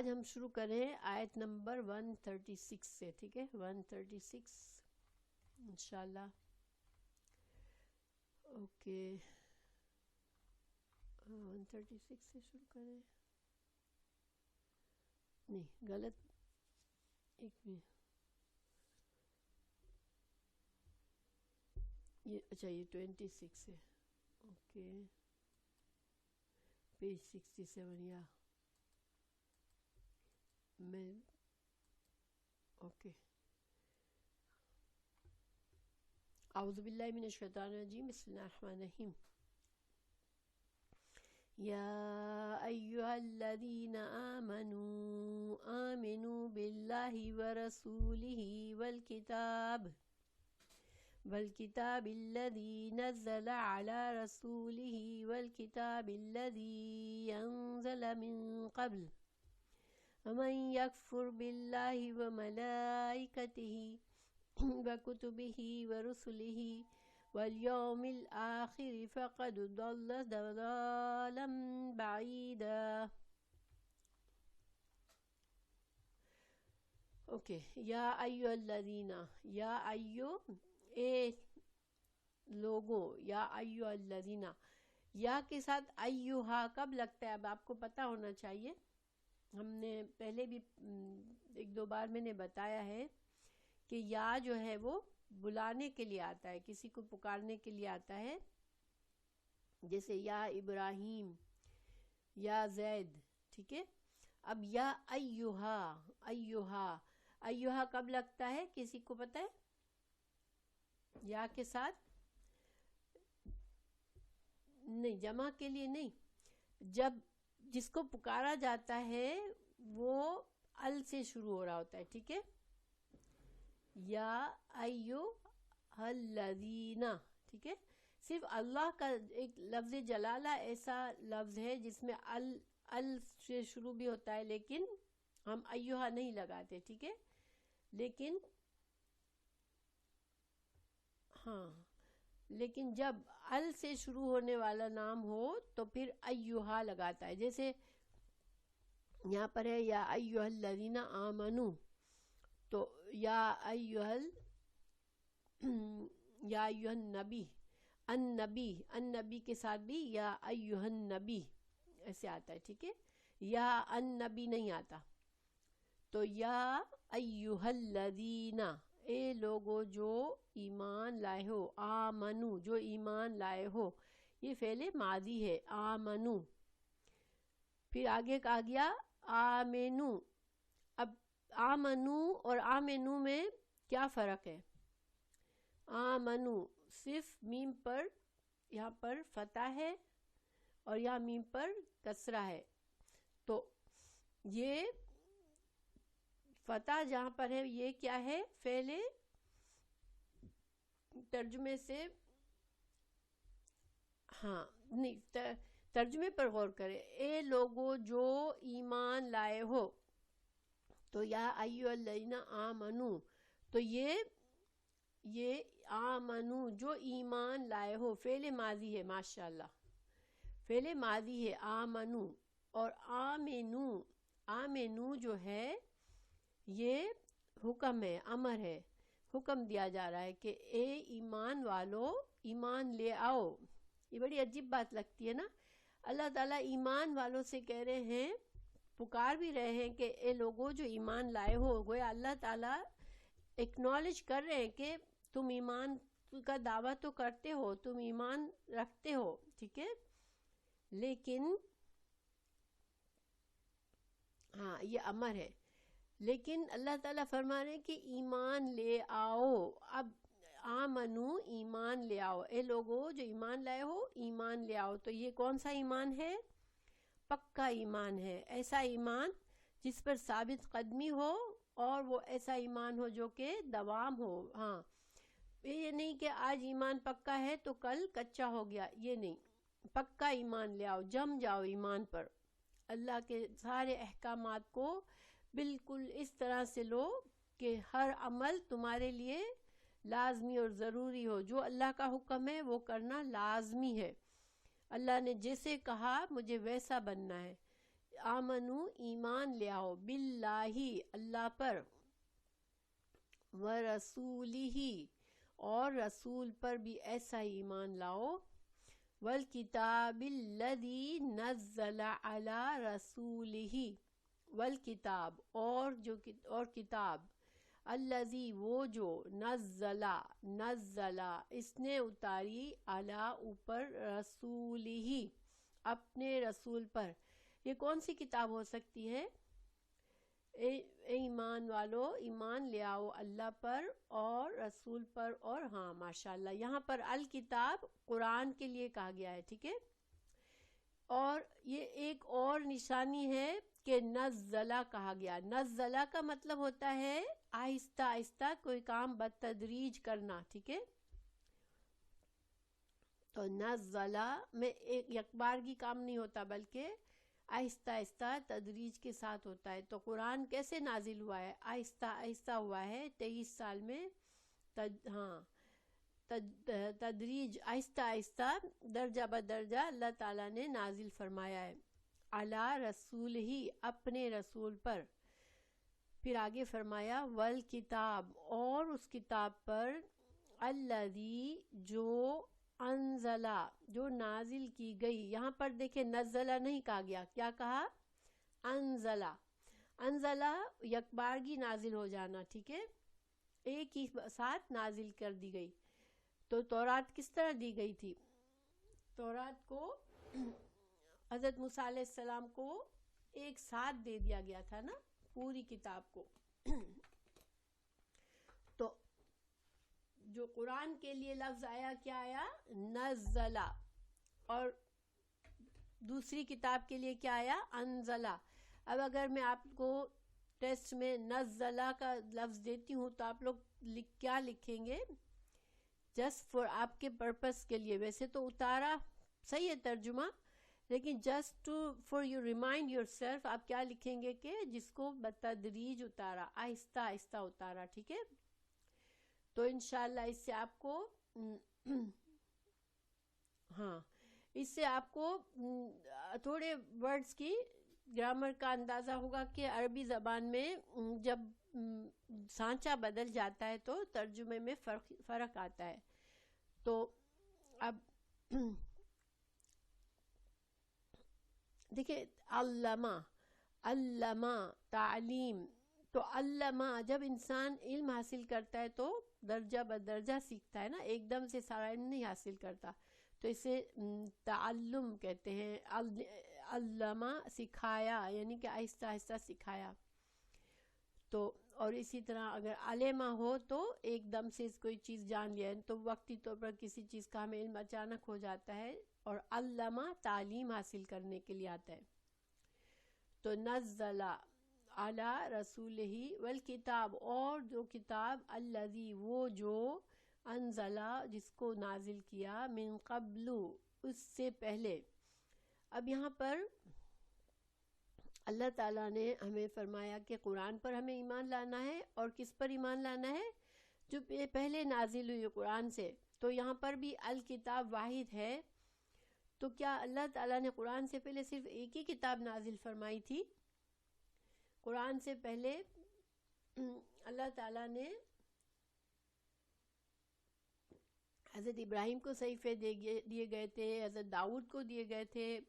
آج ہم شروع کریں آیت نمبر 136 سے، ٹھیک ہے، 136 انشاءاللہ. اوکے 136 سے شروع کریں. نہیں غلط، ایک منٹ، یہ اچھا یہ 26 ہے. اوکے پیج 67 یا میں اوکے. اعوذ باللہ من الشیطان الرجیم، بسم اللہ الرحمن الرحیم. یا ایہا الذین آمنوا آمنوا باللہ ورسولہ والکتاب الذی نزل علی رسولہ والکتاب الذی انزل من قبل ومن یکفر باللہ وملائکتہ وکتبہ ورسلہ والیوم الآخر فقد ضل ضلالا بعیدا. اوکے. یا ایھا الذین، یا ایو اے لوگوں، یا ایھا الذین، یا کے ساتھ ایھا کب لگتا ہے اب آپ کو پتہ ہونا چاہیے. ہم نے پہلے بھی ایک دو بار میں نے بتایا ہے کہ یا جو ہے وہ بلانے کے لیے آتا ہے، کسی کو پکارنے کے لیے آتا ہے، جیسے یا ابراہیم، یا زید، ٹھیک ہے. اب یا ایھا، ایھا ایھا کب لگتا ہے کسی کو پتہ ہے؟ یا کے ساتھ نہیں، جمع کے لیے نہیں، جب جس کو پکارا جاتا ہے وہ ال سے شروع ہو رہا ہوتا ہے، ٹھیک ہے. یا ایھا الذین، ٹھیک ہے. صرف اللہ کا ایک لفظ جلالہ ایسا لفظ ہے جس میں ال سے شروع بھی ہوتا ہے، لیکن ہم ایھا نہیں لگاتے، ٹھیک ہے. لیکن ہاں، لیکن جب ال سے شروع ہونے والا نام ہو تو پھر ایھا لگاتا ہے. جیسے یہاں پر ہے یا ایھا الذین آمنو، تو یا ایھا النبی، النبی کے ساتھ بھی یا ایھا النبی ایسے آتا ہے، ٹھیک ہے. یا النبی نہیں آتا. تو یا ایھا الذین، اے لوگو جو ایمان لائے ہو، آمنو جو ایمان لائے ہو، یہ فعل ماضی ہے، آمنو. پھر آگے کہا گیا آمنو. اب آمنو اور آمنو میں کیا فرق ہے؟ آمنو صرف میم پر یہاں پر فتح ہے اور یہاں میم پر کسرہ ہے، تو یہ فتح جہاں پر ہے یہ کیا ہے؟ فعل ترجمے سے، ہاں نہیں، ترجمے پر غور کرے. اے لوگو جو ایمان لائے ہو، تو یا ایھا الذین آمنو، تو یہ آمنو جو ایمان لائے ہو فعل ماضی ہے، ماشاءاللہ فعل ماضی ہے آمنو. اور آمنو جو ہے یہ حکم ہے، امر ہے، حکم دیا جا رہا ہے کہ اے ایمان والو ایمان لے آؤ. یہ بڑی عجیب بات لگتی ہے نا. اللہ تعالیٰ ایمان والوں سے کہہ رہے ہیں، پکار بھی رہے ہیں کہ اے لوگوں جو ایمان لائے ہو. گویا اللہ تعالیٰ ایکنالج کر رہے ہیں کہ تم ایمان کا دعویٰ تو کرتے ہو، تم ایمان رکھتے ہو، ٹھیک ہے، لیکن ہاں یہ امر ہے، لیکن اللہ تعالیٰ فرما رہے ہیں کہ ایمان لے آؤ. اب آمنو ایمان لے آؤ، اے لوگو جو ایمان لائے ہو ایمان لے آؤ. تو یہ کون سا ایمان ہے؟ پکا ایمان ہے، ایسا ایمان جس پر ثابت قدمی ہو، اور وہ ایسا ایمان ہو جو کہ دوام ہو. ہاں یہ نہیں کہ آج ایمان پکا ہے تو کل کچا ہو گیا، یہ نہیں. پکا ایمان لے آؤ، جم جاؤ ایمان پر، اللہ کے سارے احکامات کو بالکل اس طرح سے لو کہ ہر عمل تمہارے لیے لازمی اور ضروری ہو. جو اللہ کا حکم ہے وہ کرنا لازمی ہے. اللہ نے جیسے کہا مجھے ویسا بننا ہے. آمنو ایمان لے آؤ، باللہ اللہ پر، ورسولہ اور رسول پر بھی ایسا ایمان لاؤ، والکتاب الذی نزل علی رسولہ، والکتاب اور کتاب، الذی وہ جو، نزلہ اس نے اتاری، علی اوپر، رسولہ اپنے رسول پر۔ یہ کون سی کتاب ہو سکتی ہے؟ اے ایمان والو، ایمان لے آؤ اللہ پر اور رسول پر، اور ہاں ماشاءاللہ یہاں پر الکتاب قرآن کے لیے کہا گیا ہے، ٹھیک ہے۔ اور یہ ایک اور نشانی ہے کہ نزلہ کہا گیا۔ نزلہ کا مطلب ہوتا ہے آہستہ آہستہ کوئی کام بتدریج کرنا، ٹھیک ہے۔ تو نزلہ میں ایک بار کی کام نہیں ہوتا، بلکہ آہستہ آہستہ تدریج کے ساتھ ہوتا ہے۔ تو قرآن کیسے نازل ہوا ہے؟ آہستہ آہستہ ہوا ہے، 23 سال میں تدریج، آہستہ آہستہ درجہ بدرجہ اللہ تعالیٰ نے نازل فرمایا ہے، علی رسول ہی اپنے رسول پر۔ پھر آگے فرمایا والکتاب اور اس کتاب پر، الذی جو، انزلہ جو نازل کی گئی۔ یہاں پر دیکھیں نزلہ نہیں کہا گیا، کیا کہا؟ انزلہ۔ انزلہ یکبارگی نازل ہو جانا، ٹھیک ہے، ایک ہی ساتھ نازل کر دی گئی۔ تو تورات کس طرح دی گئی تھی؟ تورات کو حضرت موسیٰ علیہ السلام کو ایک ساتھ دے دیا گیا تھا نا، پوری کتاب کو۔ تو جو قرآن کے لیے لفظ آیا، کیا آیا؟ نزلہ۔ اور دوسری کتاب کے لیے کیا آیا؟ انزلہ۔ اب اگر میں آپ کو ٹیسٹ میں نزلہ کا لفظ دیتی ہوں تو آپ لوگ کیا لکھیں گے؟ جسٹ فار آپ کے پرپس کے لیے، ویسے تو اتارا صحیح ہے ترجمہ، لیکن just for you remind your self آپ کیا لکھیں گے کہ جس کو بتدریج اتارا، آہستہ آہستہ اتارا، ٹھیک ہے۔ تو انشاءاللہ اس سے آپ کو اس سے آپ کو تھوڑے ورڈز کی گرامر کا اندازہ ہوگا کہ عربی زبان میں جب سانچہ بدل جاتا ہے تو ترجمے میں فرق آتا ہے۔ تو اب دیکھیں علامہ تعلیم، تو علامہ جب انسان علم حاصل کرتا ہے تو درجہ بدرجہ سیکھتا ہے نا، ایک دم سے سارا علم نہیں حاصل کرتا، تو اسے تعلم کہتے ہیں۔ علامہ سکھایا، یعنی کہ آہستہ آہستہ سکھایا۔ تو اور اسی طرح اگر علمہ ہو تو ایک دم سے کوئی چیز جان لیا ہے، تو وقتی طور پر کسی چیز کا ہمیں علم اچانک ہو جاتا ہے، اور علامہ تعلیم حاصل کرنے کے لیے آتا ہے۔ تو نزل علی رسولہ، والکتاب اور جو کتاب، الذی وہ جو، انزلہ جس کو نازل کیا، من قبل اس سے پہلے۔ اب یہاں پر اللہ تعالیٰ نے ہمیں فرمایا کہ قرآن پر ہمیں ایمان لانا ہے، اور کس پر ایمان لانا ہے؟ جو پہلے نازل ہوئی قرآن سے۔ تو یہاں پر بھی الکتاب واحد ہے، تو کیا اللہ تعالیٰ نے قرآن سے پہلے صرف ایک ہی کتاب نازل فرمائی تھی؟ قرآن سے پہلے اللہ تعالیٰ نے حضرت ابراہیم کو صحیفے دیے گئے تھے، حضرت داؤد کو دیے گئے تھے،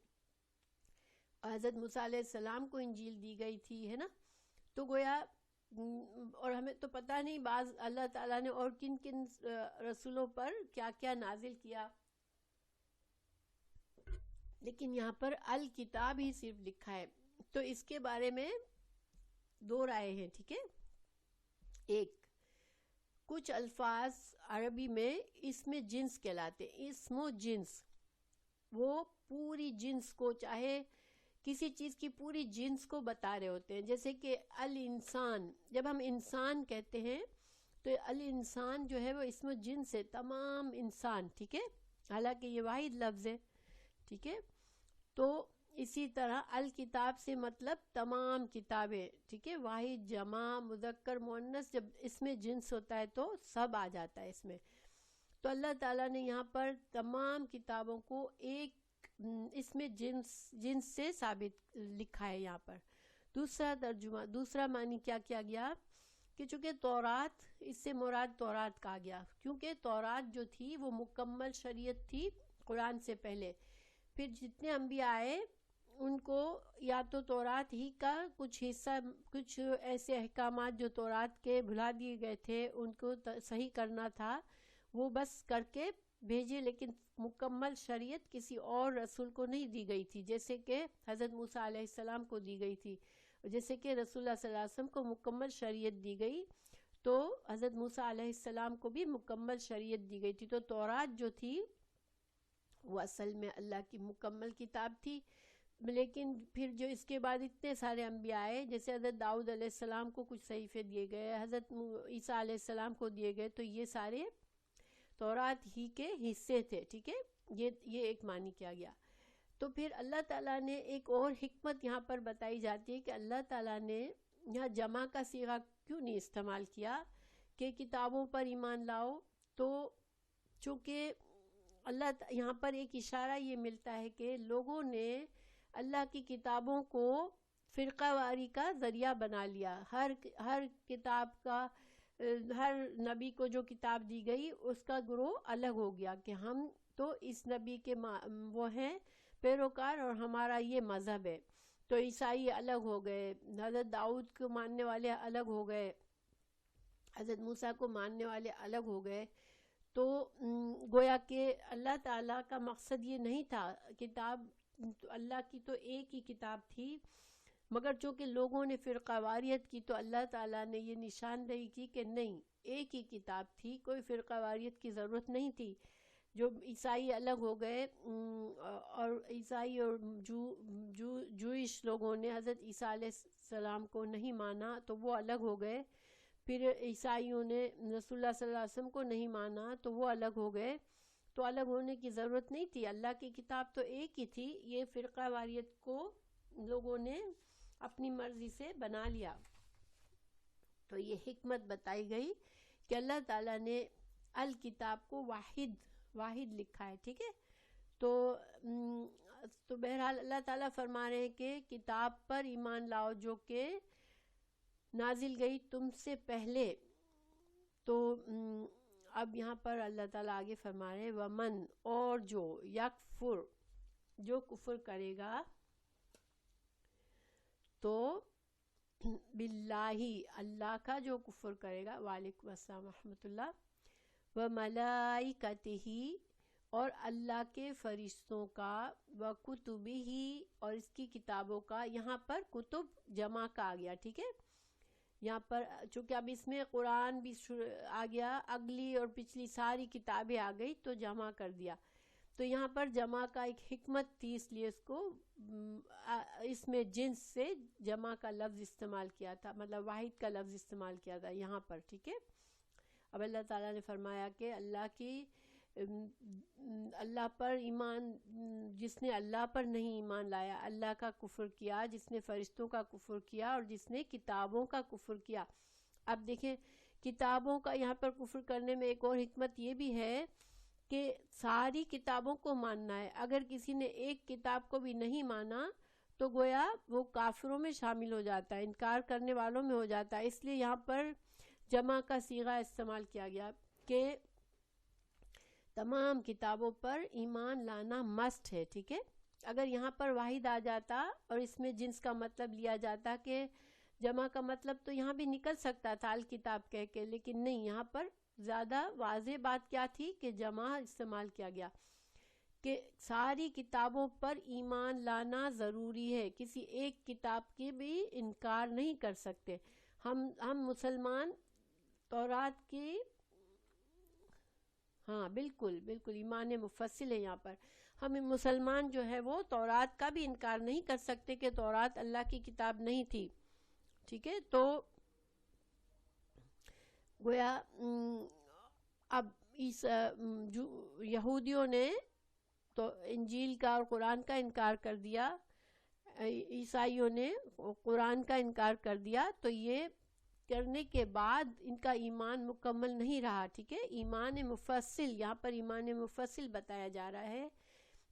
حضرت موسیٰ علیہ السلام کو انجیل دی گئی تھی، ہے نا۔ تو گویا اور ہمیں تو پتہ نہیں بعض اللہ تعالیٰ نے اور کن کن رسولوں پر کیا کیا نازل کیا، لیکن یہاں پر الکتاب ہی صرف لکھا ہے۔ تو اس کے بارے میں دو رائے ہیں، ٹھیک ہے۔ ایک، کچھ الفاظ عربی میں اسم جنس کہلاتے، اسم و جنس، وہ پوری جنس کو، چاہے کسی چیز کی پوری جنس کو بتا رہے ہوتے ہیں، جیسے کہ الانسان، جب ہم انسان کہتے ہیں تو الانسان جو ہے وہ اسم و جنس ہے، تمام انسان، ٹھیک ہے، حالانکہ یہ واحد لفظ ہے، ٹھیک ہے۔ تو اسی طرح الکتاب سے مطلب تمام کتابیں، ٹھیک ہے، واحد، جمع، مذکر، مؤنث، جب اس میں جنس ہوتا ہے تو سب آ جاتا ہے اس میں۔ تو اللہ تعالیٰ نے یہاں پر تمام کتابوں کو ایک اس میں جنس سے ثابت لکھا ہے یہاں پر. دوسرا ترجمہ، دوسرا معنی کیا کیا گیا کہ چونکہ تورات، اس سے مراد تورات کہا گیا کیونکہ تورات جو تھی وہ مکمل شریعت تھی قرآن سے پہلے. پھر جتنے انبیاء آئے ان کو یا تو تورات ہی کا کچھ حصہ، کچھ ایسے احکامات جو تورات کے بھلا دیے گئے تھے ان کو صحیح کرنا تھا، وہ بس کر کے بھیجے، لیکن مکمل شریعت کسی اور رسول کو نہیں دی گئی تھی، جیسے کہ حضرت موسیٰ علیہ السلام کو دی گئی تھی. جیسے کہ رسول اللہ صلی اللہ علیہ وسلم کو مکمل شریعت دی گئی تو حضرت موسیٰ علیہ السلام کو بھی مکمل شریعت دی گئی تھی. تو تورات جو تھی وہ اصل میں اللہ کی مکمل کتاب تھی. لیکن پھر جو اس کے بعد اتنے سارے انبیاء آئے، جیسے حضرت داؤد علیہ السلام کو کچھ صحیفے دیے گئے، حضرت عیسیٰ علیہ السلام کو دیے گئے، تو یہ سارے تورات ہی کے حصے تھے. ٹھیک ہے، یہ ایک معنی کیا گیا. تو پھر اللہ تعالیٰ نے ایک اور حکمت یہاں پر بتائی جاتی ہے کہ اللہ تعالیٰ نے یہاں جمع کا صیغہ کیوں نہیں استعمال کیا کہ کتابوں پر ایمان لاؤ. تو چونکہ یہاں پر ایک اشارہ یہ ملتا ہے کہ لوگوں نے اللہ کی کتابوں کو فرقہ واری کا ذریعہ بنا لیا. ہر کتاب کا، ہر نبی کو جو کتاب دی گئی اس کا گروہ الگ ہو گیا کہ ہم تو اس نبی کے وہ ہیں پیروکار اور ہمارا یہ مذہب ہے. تو عیسائی الگ ہو گئے، حضرت داؤد کو ماننے والے الگ ہو گئے، حضرت موسیٰ کو ماننے والے الگ ہو گئے. تو گویا کہ اللہ تعالیٰ کا مقصد یہ نہیں تھا. کتاب اللہ کی تو ایک ہی کتاب تھی، مگر چونکہ لوگوں نے فرقہ واریت کی تو اللہ تعالیٰ نے یہ نشاندہی کی کہ نہیں، ایک ہی کتاب تھی، کوئی فرقہ واریت کی ضرورت نہیں تھی. جو عیسائی الگ ہو گئے اور عیسائی اور جوئش لوگوں نے حضرت عیسیٰ علیہ السلام کو نہیں مانا تو وہ الگ ہو گئے. پھر عیسائیوں نے رسول اللہ صلی اللہ علیہ وسلم کو نہیں مانا تو وہ الگ ہو گئے. تو الگ ہونے کی ضرورت نہیں تھی، اللہ کی کتاب تو ایک ہی تھی. یہ فرقہ واریت کو لوگوں نے اپنی مرضی سے بنا لیا. تو یہ حکمت بتائی گئی کہ اللہ تعالیٰ نے الکتاب کو واحد لکھا ہے. ٹھیک ہے، تو بہرحال اللہ تعالیٰ فرما رہے ہیں کہ کتاب پر ایمان لاؤ جو کہ نازل گئی تم سے پہلے. تو اب یہاں پر اللہ تعالیٰ آگے فرما رہے ہیں ومن، اور جو یکفر، جو کفر کرے گا، تو باللہ، اللہ کا جو کفر کرے گا، وعلیکم السلام ورحمۃ اللہ، وملائکتہ، اور اللہ کے فرشتوں کا، وکتبہ، اور اس کی کتابوں کا. یہاں پر کتب جمع کا آ گیا. ٹھیک ہے، یہاں پر چونکہ اب اس میں قرآن بھی آ گیا، اگلی اور پچھلی ساری کتابیں آ گئی تو جمع کر دیا. تو یہاں پر جمع کا ایک حکمت تھی، اس لیے اس میں جنس سے جمع کا لفظ استعمال کیا تھا، مطلب واحد کا لفظ استعمال کیا تھا یہاں پر. ٹھیک ہے، اب اللہ تعالیٰ نے فرمایا کہ اللہ پر ایمان، جس نے اللہ پر نہیں ایمان لایا، اللہ کا کفر کیا، جس نے فرشتوں کا کفر کیا اور جس نے کتابوں کا کفر کیا. اب دیکھیں کتابوں کا یہاں پر کفر کرنے میں ایک اور حکمت یہ بھی ہے کہ ساری کتابوں کو ماننا ہے. اگر کسی نے ایک کتاب کو بھی نہیں مانا تو گویا وہ کافروں میں شامل ہو جاتا ہے، انکار کرنے والوں میں ہو جاتا ہے. اس لیے یہاں پر جمع کا صیغہ استعمال کیا گیا کہ تمام کتابوں پر ایمان لانا مسٹ ہے. ٹھیک ہے، اگر یہاں پر واحد آ جاتا اور اس میں جنس کا مطلب لیا جاتا کہ جمع کا مطلب تو یہاں بھی نکل سکتا تھا الکتاب کہہ کے، لیکن نہیں، یہاں پر زیادہ واضح بات کیا تھی کہ جمع استعمال کیا گیا کہ ساری کتابوں پر ایمان لانا ضروری ہے. کسی ایک کتاب کی بھی انکار نہیں کر سکتے. ہم مسلمان تورات کی، ہاں بالکل ایمان مفصل ہے. یہاں پر ہم مسلمان جو ہے وہ تورات کا بھی انکار نہیں کر سکتے کہ تورات اللہ کی کتاب نہیں تھی. ٹھیک ہے، تو گویا اب یہودیوں نے تو انجیل کا اور قرآن کا انکار کر دیا، عیسائیوں نے قرآن کا انکار کر دیا. تو یہ کرنے کے بعد ان کا ایمان مکمل نہیں رہا. ٹھیک ہے، ایمان مفصل، یہاں پر ایمان مفصل بتایا جا رہا ہے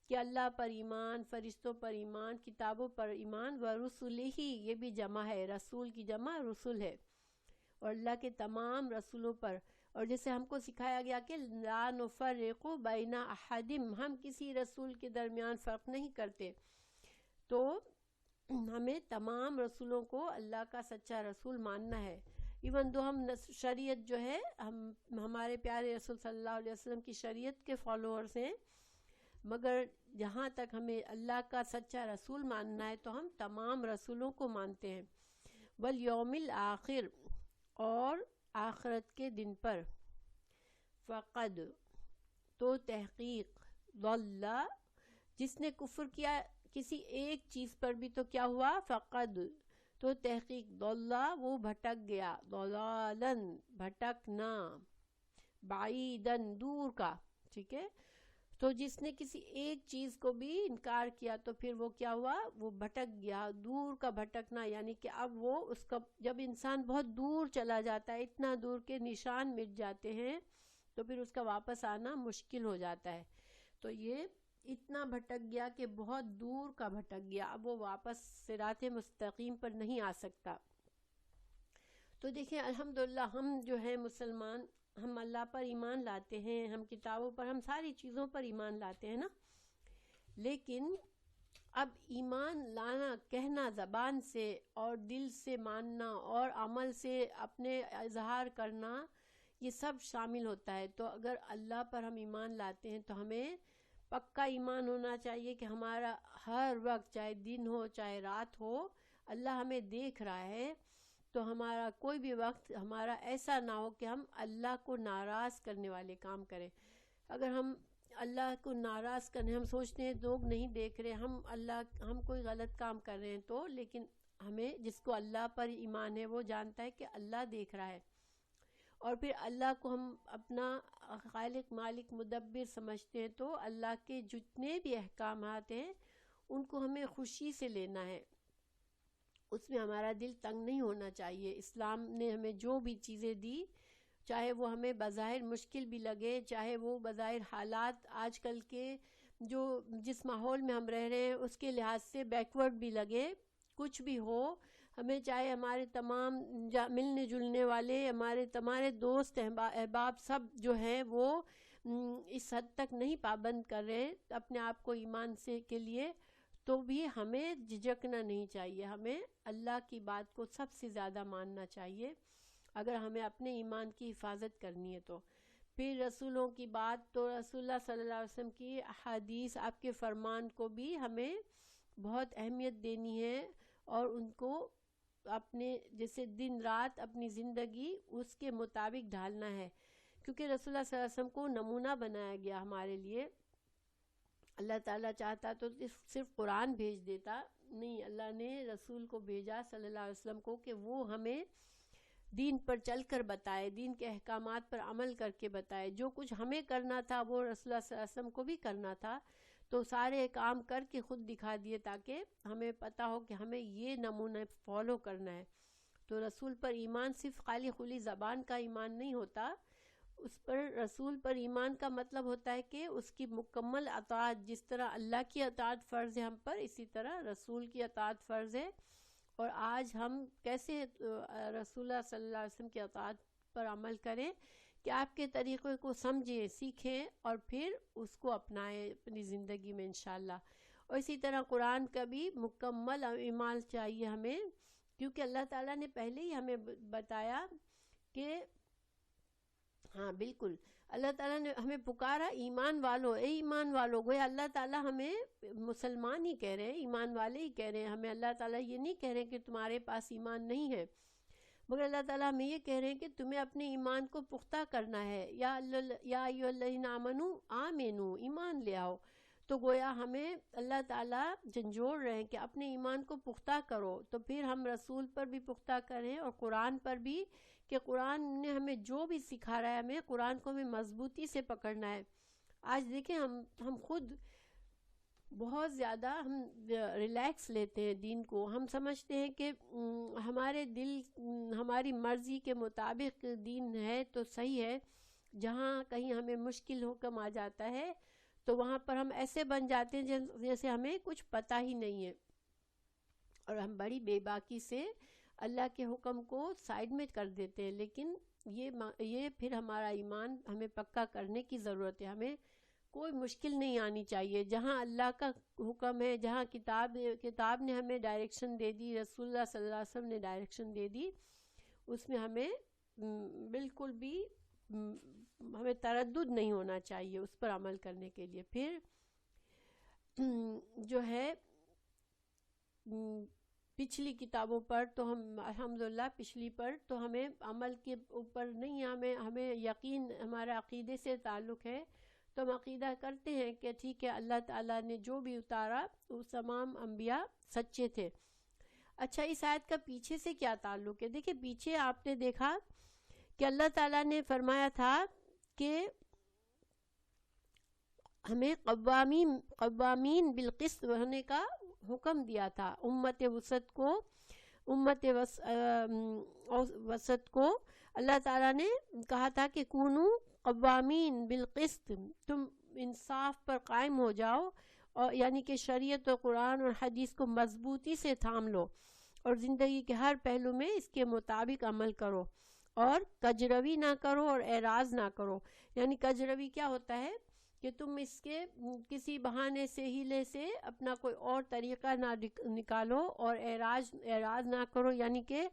کہ اللہ پر ایمان، فرشتوں پر ایمان، کتابوں پر ایمان، و رسولہ، یہ بھی جمع ہے، رسول کی جمع رسول ہے، اور اللہ کے تمام رسولوں پر. اور جیسے ہم کو سکھایا گیا کہ لا نفرق بین احد، ہم کسی رسول کے درمیان فرق نہیں کرتے. تو ہمیں تمام رسولوں کو اللہ کا سچا رسول ماننا ہے. ایون دو ہم شریعت جو ہے، ہم ہمارے پیارے رسول صلی اللہ علیہ وسلم کی شریعت کے فالوورز ہیں، مگر جہاں تک ہمیں اللہ کا سچا رسول ماننا ہے تو ہم تمام رسولوں کو مانتے ہیں. والیوم الآخر، اور آخرت کے دن پر. فقد، تو تحقیق، ضل، جس نے کفر کیا کسی ایک چیز پر بھی تو کیا ہوا؟ فقد، تو تحقیق، ضل، وہ بھٹک گیا، ضلالن، بھٹکنا، بعیدن، دور کا. ٹھیک ہے، تو جس نے کسی ایک چیز کو بھی انکار کیا تو پھر وہ کیا ہوا؟ وہ بھٹک گیا، دور کا بھٹکنا. یعنی کہ اب وہ اس کا، جب انسان بہت دور چلا جاتا ہے، اتنا دور کے نشان مٹ جاتے ہیں، تو پھر اس کا واپس آنا مشکل ہو جاتا ہے. تو یہ اتنا بھٹک گیا کہ بہت دور کا بھٹک گیا، اب وہ واپس صراط مستقیم پر نہیں آ سکتا. تو دیکھیں الحمدللہ ہم جو ہیں مسلمان، ہم اللہ پر ایمان لاتے ہیں، ہم کتابوں پر، ہم ساری چیزوں پر ایمان لاتے ہیں نا. لیکن اب ایمان لانا، کہنا زبان سے اور دل سے ماننا اور عمل سے اپنے اظہار کرنا، یہ سب شامل ہوتا ہے. تو اگر اللہ پر ہم ایمان لاتے ہیں تو ہمیں پکا ایمان ہونا چاہیے کہ ہمارا ہر وقت، چاہے دن ہو چاہے رات ہو، اللہ ہمیں دیکھ رہا ہے. تو ہمارا کوئی بھی وقت ہمارا ایسا نہ ہو کہ ہم اللہ کو ناراض کرنے والے کام کریں. اگر ہم اللہ کو ناراض کرنے، ہم سوچتے ہیں لوگ نہیں دیکھ رہے، ہم کوئی غلط کام کر رہے ہیں تو، لیکن ہمیں، جس کو اللہ پر ایمان ہے وہ جانتا ہے کہ اللہ دیکھ رہا ہے. اور پھر اللہ کو ہم اپنا خالق، مالک، مدبر سمجھتے ہیں، تو اللہ کے جتنے بھی احکامات ہیں ان کو ہمیں خوشی سے لینا ہے، اس میں ہمارا دل تنگ نہیں ہونا چاہیے. اسلام نے ہمیں جو بھی چیزیں دی، چاہے وہ ہمیں بظاہر مشکل بھی لگے، چاہے وہ بظاہر حالات آج کل کے جس ماحول میں ہم رہ رہے ہیں اس کے لحاظ سے بیکورڈ بھی لگے، کچھ بھی ہو، ہمیں چاہے ہمارے تمام ملنے جلنے والے، ہمارے دوست احباب سب جو ہیں وہ اس حد تک نہیں پابند کر رہے اپنے آپ کو ایمان سے کے لیے، تو بھی ہمیں جھجکنا نہیں چاہیے. ہمیں اللہ کی بات کو سب سے زیادہ ماننا چاہیے اگر ہمیں اپنے ایمان کی حفاظت کرنی ہے. تو پھر رسولوں کی بات، تو رسول اللہ صلی اللہ علیہ وسلم کی احادیث، آپ کے فرمان کو بھی ہمیں بہت اہمیت دینی ہے، اور ان کو اپنے جیسے دن رات اپنی زندگی اس کے مطابق ڈھالنا ہے، کیونکہ رسول اللہ صلی اللہ علیہ وسلم کو نمونہ بنایا گیا ہمارے لیے. اللہ تعالیٰ چاہتا تو صرف قرآن بھیج دیتا، نہیں، اللہ نے رسول کو بھیجا صلی اللہ علیہ وسلم کو کہ وہ ہمیں دین پر چل کر بتائے، دین کے احکامات پر عمل کر کے بتائے. جو کچھ ہمیں کرنا تھا وہ رسول اللہ صلی اللہ علیہ وسلم کو بھی کرنا تھا، تو سارے کام کر کے خود دکھا دیے تاکہ ہمیں پتہ ہو کہ ہمیں یہ نمونہ فالو کرنا ہے. تو رسول پر ایمان صرف خالی خلی زبان کا ایمان نہیں ہوتا، اس پر رسول پر ایمان کا مطلب ہوتا ہے کہ اس کی مکمل اطاعت. جس طرح اللہ کی اطاعت فرض ہے ہم پر، اسی طرح رسول کی اطاعت فرض ہے. اور آج ہم کیسے رسول اللہ صلی اللہ علیہ وسلم کی اطاعت پر عمل کریں کہ آپ کے طریقے کو سمجھیں، سیکھیں اور پھر اس کو اپنائیں اپنی زندگی میں انشاءاللہ. اور اسی طرح قرآن کا بھی مکمل ایمان چاہیے ہمیں، کیونکہ اللہ تعالیٰ نے پہلے ہی ہمیں بتایا کہ ہاں بالکل، اللہ تعالیٰ نے ہمیں پکارا ایمان والو، اے ایمان والو. گویا اللہ تعالیٰ ہمیں مسلمان ہی کہہ رہے ہیں، ایمان والے ہی کہہ رہے ہیں ہمیں. اللہ تعالیٰ یہ نہیں کہہ رہے کہ تمہارے پاس ایمان نہیں ہے، مگر اللہ تعالیٰ ہمیں یہ کہہ رہے ہیں کہ تمہیں اپنے ایمان کو پختہ کرنا ہے. یا ایھا الذین آمنوا آمنوا، ایمان لے آؤ. تو گویا ہمیں اللہ تعالیٰ جھنجھوڑ رہے ہیں کہ اپنے ایمان کو پختہ کرو. تو پھر ہم رسول پر بھی پختہ کریں اور قرآن پر بھی، کہ قرآن نے ہمیں جو بھی سکھا رہا ہے ہمیں قرآن کو ہمیں مضبوطی سے پکڑنا ہے. آج دیکھیں ہم خود بہت زیادہ ہم ریلیکس لیتے ہیں دین کو. ہم سمجھتے ہیں کہ ہمارے دل، ہماری مرضی کے مطابق دین ہے تو صحیح ہے. جہاں کہیں ہمیں مشکل حکم آ جاتا ہے تو وہاں پر ہم ایسے بن جاتے ہیں جیسے ہمیں کچھ پتہ ہی نہیں ہے، اور ہم بڑی بے باکی سے اللہ کے حکم کو سائیڈ میں کر دیتے ہیں. لیکن یہ پھر ہمارا ایمان ہمیں پکا کرنے کی ضرورت ہے. ہمیں کوئی مشکل نہیں آنی چاہیے. جہاں اللہ کا حکم ہے، جہاں کتاب نے ہمیں ڈائریکشن دے دی، رسول اللہ صلی اللہ علیہ وسلم نے ڈائریکشن دے دی، اس میں ہمیں بالکل بھی ہمیں تردد نہیں ہونا چاہیے اس پر عمل کرنے کے لیے. پھر جو ہے پچھلی کتابوں پر تو ہم الحمدللہ پچھلی پر تو ہمیں عمل کے اوپر نہیں، ہمیں یقین ہمارا عقیدے سے تعلق ہے، تو ہم عقیدہ کرتے ہیں کہ ٹھیک ہے اللہ تعالیٰ نے جو بھی اتارا وہ تمام انبیاء سچے تھے. اچھا، اس آیت کا پیچھے سے کیا تعلق ہے؟ دیکھیں پیچھے آپ نے دیکھا کہ اللہ تعالیٰ نے فرمایا تھا کہ ہمیں قوامین بالقسط ہونے کا حکم دیا تھا. امت وسط کو اللہ تعالیٰ نے کہا تھا کہ کونو قوامین بالقسط، تم انصاف پر قائم ہو جاؤ، اور یعنی کہ شریعت و قرآن اور حدیث کو مضبوطی سے تھام لو اور زندگی کے ہر پہلو میں اس کے مطابق عمل کرو، اور کجروی نہ کرو اور اعراض نہ کرو. یعنی کجروی کیا ہوتا ہے کہ تم اس کے کسی بہانے سے ہیلے سے اپنا کوئی اور طریقہ نہ نکالو، اور اعراض نہ کرو، یعنی کہ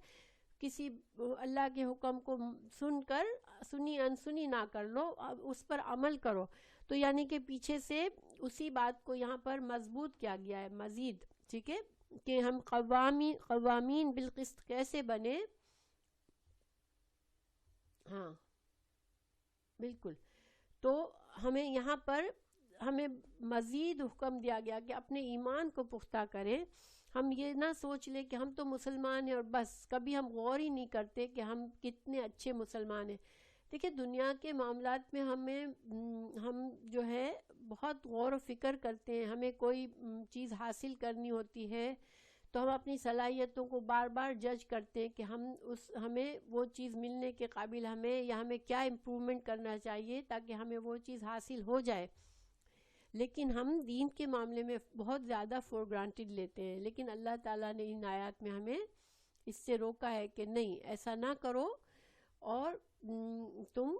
کسی اللہ کے حکم کو سنی انسنی نہ کر لو، اس پر عمل کرو. تو یعنی کہ پیچھے سے اسی بات کو یہاں پر مضبوط کیا گیا ہے مزید. ٹھیک ہے کہ ہم قوامین بالقسط کیسے بنے. ہاں بالکل. تو ہمیں یہاں پر ہمیں مزید حکم دیا گیا کہ اپنے ایمان کو پختہ کریں. ہم یہ نہ سوچ لیں کہ ہم تو مسلمان ہیں اور بس، کبھی ہم غور ہی نہیں کرتے کہ ہم کتنے اچھے مسلمان ہیں. دیکھیں دنیا کے معاملات میں ہم جو ہے بہت غور و فکر کرتے ہیں. ہمیں کوئی چیز حاصل کرنی ہوتی ہے تو ہم اپنی صلاحیتوں کو بار بار جج کرتے ہیں کہ ہمیں وہ چیز ملنے کے قابل ہمیں کیا امپرومنٹ کرنا چاہیے تاکہ ہمیں وہ چیز حاصل ہو جائے. لیکن ہم دین کے معاملے میں بہت زیادہ فور گرانٹیڈ لیتے ہیں. لیکن اللہ تعالیٰ نے ان آیات میں ہمیں اس سے روکا ہے کہ نہیں، ایسا نہ کرو، اور تم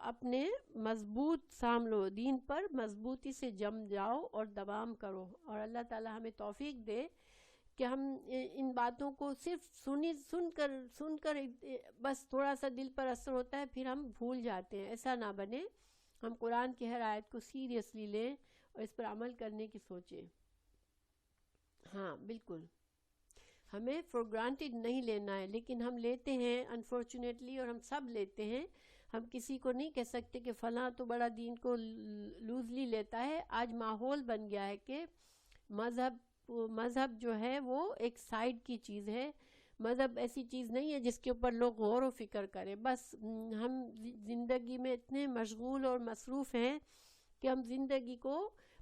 اپنے مضبوط سام لو، دین پر مضبوطی سے جم جاؤ اور دوام کرو. اور اللہ تعالیٰ ہمیں توفیق دے کہ ہم ان باتوں کو صرف سن کر بس تھوڑا سا دل پر اثر ہوتا ہے پھر ہم بھول جاتے ہیں. ایسا نہ بنے. ہم قرآن کی ہر آیت کو سیریسلی لیں اور اس پر عمل کرنے کی سوچیں. ہاں بالکل، ہمیں فور گرانٹیڈ نہیں لینا ہے، لیکن ہم لیتے ہیں انفارچونیٹلی، اور ہم سب لیتے ہیں. ہم کسی کو نہیں کہہ سکتے کہ فلاں تو بڑا دین کو لوزلی لیتا ہے. آج ماحول بن گیا ہے کہ مذہب جو ہے وہ ایک سائیڈ کی چیز ہے. مذہب ایسی چیز نہیں ہے جس کے اوپر لوگ غور و فکر کریں. بس ہم زندگی میں اتنے مشغول اور مصروف ہیں کہ ہم زندگی کو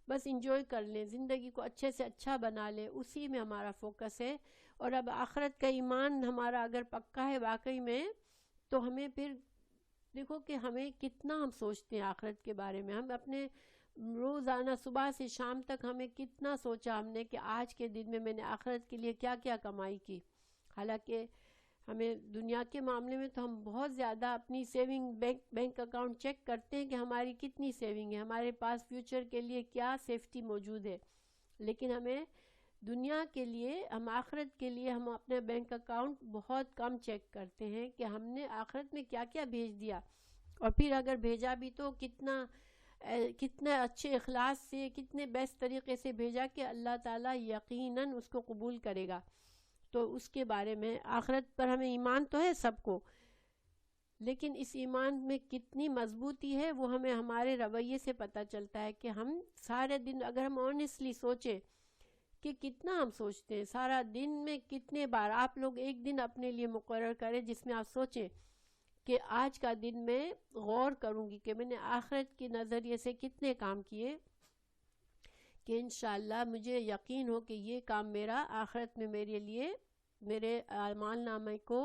بس انجوائے کر لیں، زندگی کو اچھے سے اچھا بنا لیں، اسی میں ہمارا فوکس ہے. اور اب آخرت کا ایمان ہمارا اگر پکا ہے واقعی میں، تو ہمیں پھر دیکھو کہ ہمیں کتنا ہم سوچتے ہیں آخرت کے بارے میں. ہم اپنے روزانہ صبح سے شام تک ہمیں کتنا سوچا ہم نے کہ آج کے دن میں میں نے آخرت کے لیے کیا کیا کمائی کی. حالانکہ ہمیں دنیا کے معاملے میں تو ہم بہت زیادہ اپنی سیونگ بینک اکاؤنٹ چیک کرتے ہیں کہ ہماری کتنی سیونگ ہے، ہمارے پاس فیوچر کے لیے کیا سیفٹی موجود ہے. لیکن ہمیں دنیا کے لیے، ہم آخرت کے لیے ہم اپنے بینک اکاؤنٹ بہت کم چیک کرتے ہیں کہ ہم نے آخرت میں کیا کیا بھیج دیا، اور پھر اگر بھیجا بھی تو کتنا اچھے اخلاص سے، کتنے بیسٹ طریقے سے بھیجا کہ اللہ تعالیٰ یقیناً اس کو قبول کرے گا. تو اس کے بارے میں آخرت پر ہمیں ایمان تو ہے سب کو، لیکن اس ایمان میں کتنی مضبوطی ہے وہ ہمیں ہمارے رویے سے پتہ چلتا ہے. کہ ہم سارے دن اگر ہم آنیسٹلی سوچیں کہ کتنا ہم سوچتے ہیں سارا دن میں، کتنے بار آپ لوگ ایک دن اپنے لیے مقرر کریں جس میں آپ سوچیں کہ آج کا دن میں غور کروں گی کہ میں نے آخرت کے نظریے سے کتنے کام کیے، کہ انشاءاللہ مجھے یقین ہو کہ یہ کام میرا آخرت میں میرے لیے، میرے اعمال نامے کو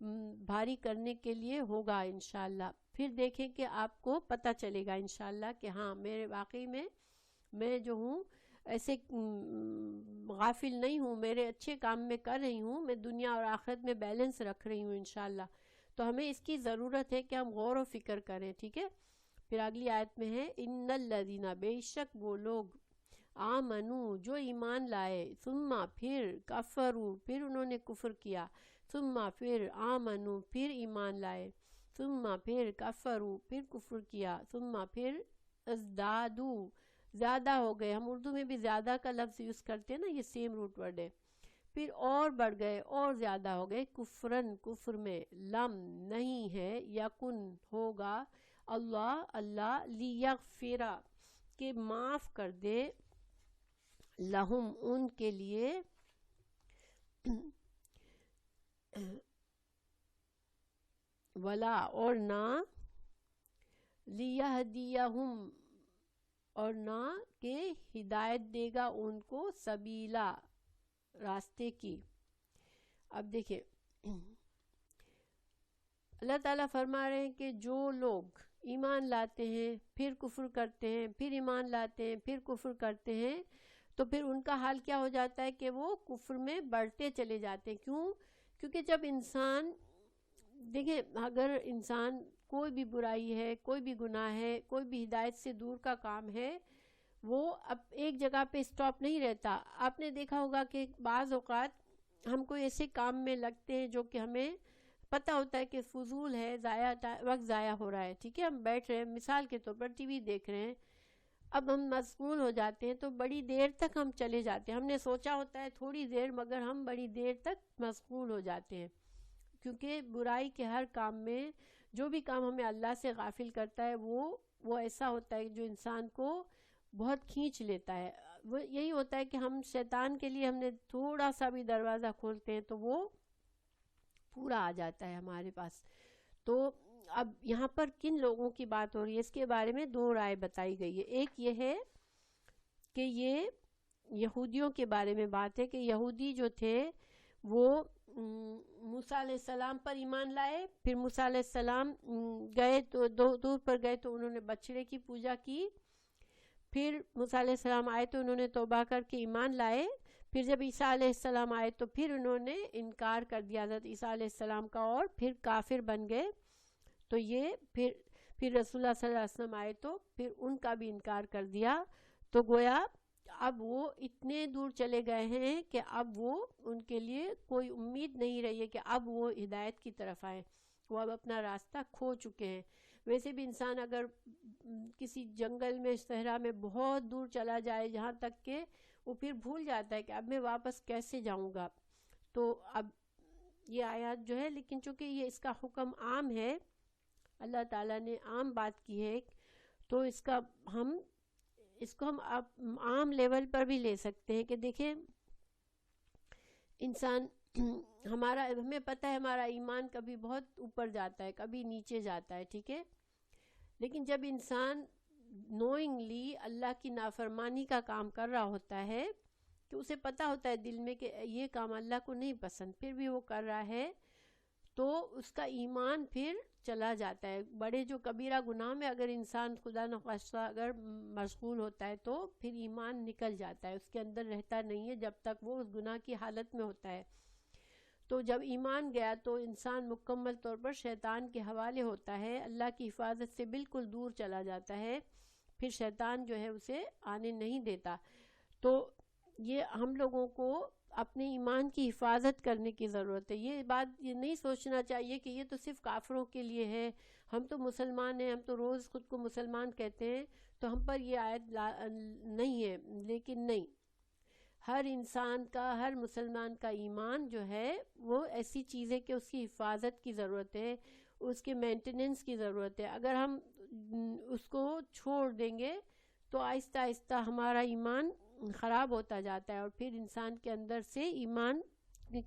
بھاری کرنے کے لیے ہوگا انشاءاللہ. پھر پھر دیکھیں کہ آپ کو پتہ چلے گا انشاءاللہ کہ ہاں میرے واقعی میں جو ہوں ایسے غافل نہیں ہوں، میرے اچھے کام میں کر رہی ہوں، میں دنیا اور آخرت میں بیلنس رکھ رہی ہوں انشاءاللہ. تو ہمیں اس کی ضرورت ہے کہ ہم غور و فکر کریں. ٹھیک ہے. پھر اگلی آیت میں ہے ان الذین، بے شک وہ لوگ، آمنو جو ایمان لائے، ثم پھر کفروا پھر انہوں نے کفر کیا، ثم پھر آمنو پھر ایمان لائے، ثم پھر کفروا پھر کفر کیا، ثم پھر ازدادو زیادہ ہو گئے. ہم اردو میں بھی زیادہ کا لفظ یوز کرتے ہیں نا، یہ سیم روٹ ورڈ ہے. پھر اور بڑھ گئے اور زیادہ ہو گئے، کفرن کفر میں، لم نہیں ہے، یکن ہوگا، اللہ لیغفرا کہ معاف کر دے، لہم ان کے لیے، ولا اور نہ، لیہدیہم اور نہ کہ ہدایت دے گا ان کو، سبیلا راستے کی. اب دیکھیں اللہ تعالیٰ فرما رہے ہیں کہ جو لوگ ایمان لاتے ہیں پھر کفر کرتے ہیں، پھر ایمان لاتے ہیں پھر کفر کرتے ہیں، تو پھر ان کا حال کیا ہو جاتا ہے کہ وہ کفر میں بڑھتے چلے جاتے ہیں. کیوں؟ کیونکہ جب انسان دیکھیں، اگر انسان کوئی بھی برائی ہے، کوئی بھی گناہ ہے، کوئی بھی ہدایت سے دور کا کام ہے، وہ اب ایک جگہ پہ اسٹاپ نہیں رہتا. آپ نے دیکھا ہوگا کہ بعض اوقات ہم کوئی ایسے کام میں لگتے ہیں جو کہ ہمیں پتہ ہوتا ہے کہ فضول ہے، وقت ضائع ہو رہا ہے. ٹھیک ہے. ہم بیٹھ رہے ہیں، مثال کے طور پر ٹی وی دیکھ رہے ہیں، اب ہم مشغول ہو جاتے ہیں تو بڑی دیر تک ہم چلے جاتے ہیں. ہم نے سوچا ہوتا ہے تھوڑی دیر، مگر ہم بڑی دیر تک مشغول ہو جاتے ہیں، کیونکہ برائی کے ہر کام میں جو بھی کام ہمیں اللہ سے غافل کرتا ہے وہ ایسا ہوتا ہے جو انسان کو بہت کھینچ لیتا ہے. وہ یہی ہوتا ہے کہ ہم شیطان کے لیے ہم نے تھوڑا سا بھی دروازہ کھولتے ہیں تو وہ پورا آ جاتا ہے ہمارے پاس. تو اب یہاں پر کن لوگوں کی بات ہو رہی ہے، اس کے بارے میں دو رائے بتائی گئی ہے. ایک یہ ہے کہ یہ یہودیوں کے بارے میں بات ہے کہ یہودی جو تھے وہ موسیٰ علیہ السلام پر ایمان لائے، پھر موسیٰ علیہ السلام گئے تو دور پر گئے تو انہوں نے بچڑے کی پوجا کی. پھر موسیٰ علیہ السلام آئے تو انہوں نے توبہ کر کے ایمان لائے. پھر جب عیسیٰ علیہ السلام آئے تو پھر انہوں نے انکار کر دیا حضرت عیسیٰ علیہ السلام کا اور پھر کافر بن گئے. تو یہ پھر رسول اللہ صلی اللہ علیہ وسلم آئے تو پھر ان کا بھی انکار کر دیا. تو گویا اب وہ اتنے دور چلے گئے ہیں کہ اب وہ ان کے لیے کوئی امید نہیں رہی ہے کہ اب وہ ہدایت کی طرف آئیں. وہ اب اپنا راستہ کھو چکے ہیں. ویسے بھی انسان اگر کسی جنگل میں، صحرا میں بہت دور چلا جائے جہاں تک کہ وہ پھر بھول جاتا ہے کہ اب میں واپس کیسے جاؤں گا. تو اب یہ آیات جو ہے، لیکن چونکہ یہ اس کا حکم عام ہے، اللہ تعالیٰ نے عام بات کی ہے، تو اس کو ہم عام لیول پر بھی لے سکتے ہیں کہ دیکھیں انسان ہمیں پتہ ہے ہمارا ایمان کبھی بہت اوپر جاتا ہے، کبھی نیچے جاتا ہے. ٹھیک ہے. لیکن جب انسان نوئنگلی اللہ کی نافرمانی کا کام کر رہا ہوتا ہے، کہ اسے پتہ ہوتا ہے دل میں کہ یہ کام اللہ کو نہیں پسند، پھر بھی وہ کر رہا ہے، تو اس کا ایمان پھر چلا جاتا ہے. بڑے جو کبیرہ گناہ میں اگر انسان خدا نخواستہ اگر مشغول ہوتا ہے تو پھر ایمان نکل جاتا ہے، اس کے اندر رہتا نہیں ہے جب تک وہ اس گناہ کی حالت میں ہوتا ہے. تو جب ایمان گیا تو انسان مکمل طور پر شیطان کے حوالے ہوتا ہے، اللہ کی حفاظت سے بالکل دور چلا جاتا ہے، پھر شیطان جو ہے اسے آنے نہیں دیتا. تو یہ ہم لوگوں کو اپنے ایمان کی حفاظت کرنے کی ضرورت ہے. یہ بات یہ نہیں سوچنا چاہیے کہ یہ تو صرف کافروں کے لیے ہے، ہم تو مسلمان ہیں، ہم تو روز خود کو مسلمان کہتے ہیں تو ہم پر یہ آیت نہیں ہے. لیکن نہیں، ہر انسان کا، ہر مسلمان کا ایمان جو ہے وہ ایسی چیز ہے کہ اس کی حفاظت کی ضرورت ہے، اس کے مینٹیننس کی ضرورت ہے. اگر ہم اس کو چھوڑ دیں گے تو آہستہ آہستہ ہمارا ایمان خراب ہوتا جاتا ہے اور پھر انسان کے اندر سے ایمان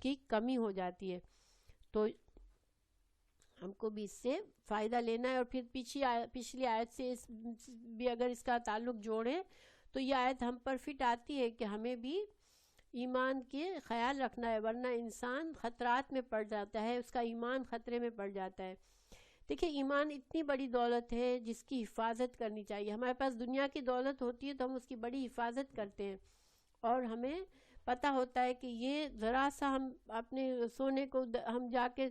کی کمی ہو جاتی ہے. تو ہم کو بھی اس سے فائدہ لینا ہے. اور پھر پچھلی آیت سے بھی اگر اس کا تعلق جوڑیں تو یہ آیت ہم پر فٹ آتی ہے کہ ہمیں بھی ایمان کے خیال رکھنا ہے، ورنہ انسان خطرات میں پڑ جاتا ہے، اس کا ایمان خطرے میں پڑ جاتا ہے. دیکھیں ایمان اتنی بڑی دولت ہے جس کی حفاظت کرنی چاہیے. ہمارے پاس دنیا کی دولت ہوتی ہے تو ہم اس کی بڑی حفاظت کرتے ہیں, اور ہمیں پتہ ہوتا ہے کہ یہ ذرا سا ہم اپنے سونے کو ہم جا کے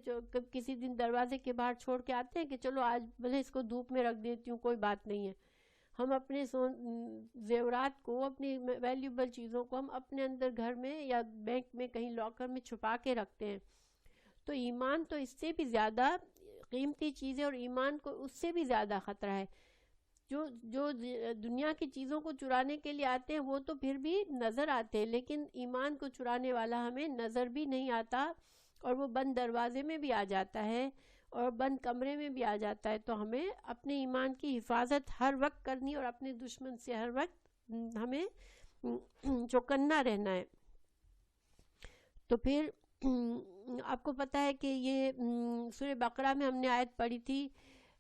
کسی دن دروازے کے باہر چھوڑ کے آتے ہیں کہ چلو آج بھلے اس کو دھوپ میں رکھ دیتی ہوں, کوئی بات نہیں ہے. ہم اپنے زیورات کو, اپنی ویلیوبل چیزوں کو ہم اپنے اندر گھر میں یا بینک میں کہیں لاکر میں چھپا کے رکھتے ہیں. تو ایمان تو اس سے بھی زیادہ قیمتی چیز ہے, اور ایمان کو اس سے بھی زیادہ خطرہ ہے. جو دنیا کی چیزوں کو چرانے کے لیے آتے ہیں وہ تو پھر بھی نظر آتے ہیں, لیکن ایمان کو چرانے والا ہمیں نظر بھی نہیں آتا, اور وہ بند دروازے میں بھی آ جاتا ہے اور بند کمرے میں بھی آ جاتا ہے. تو ہمیں اپنے ایمان کی حفاظت ہر وقت کرنی, اور اپنے دشمن سے ہر وقت ہمیں چوکنا رہنا ہے. تو پھر آپ کو پتہ ہے کہ یہ سورہ بقرہ میں ہم نے آیت پڑھی تھی,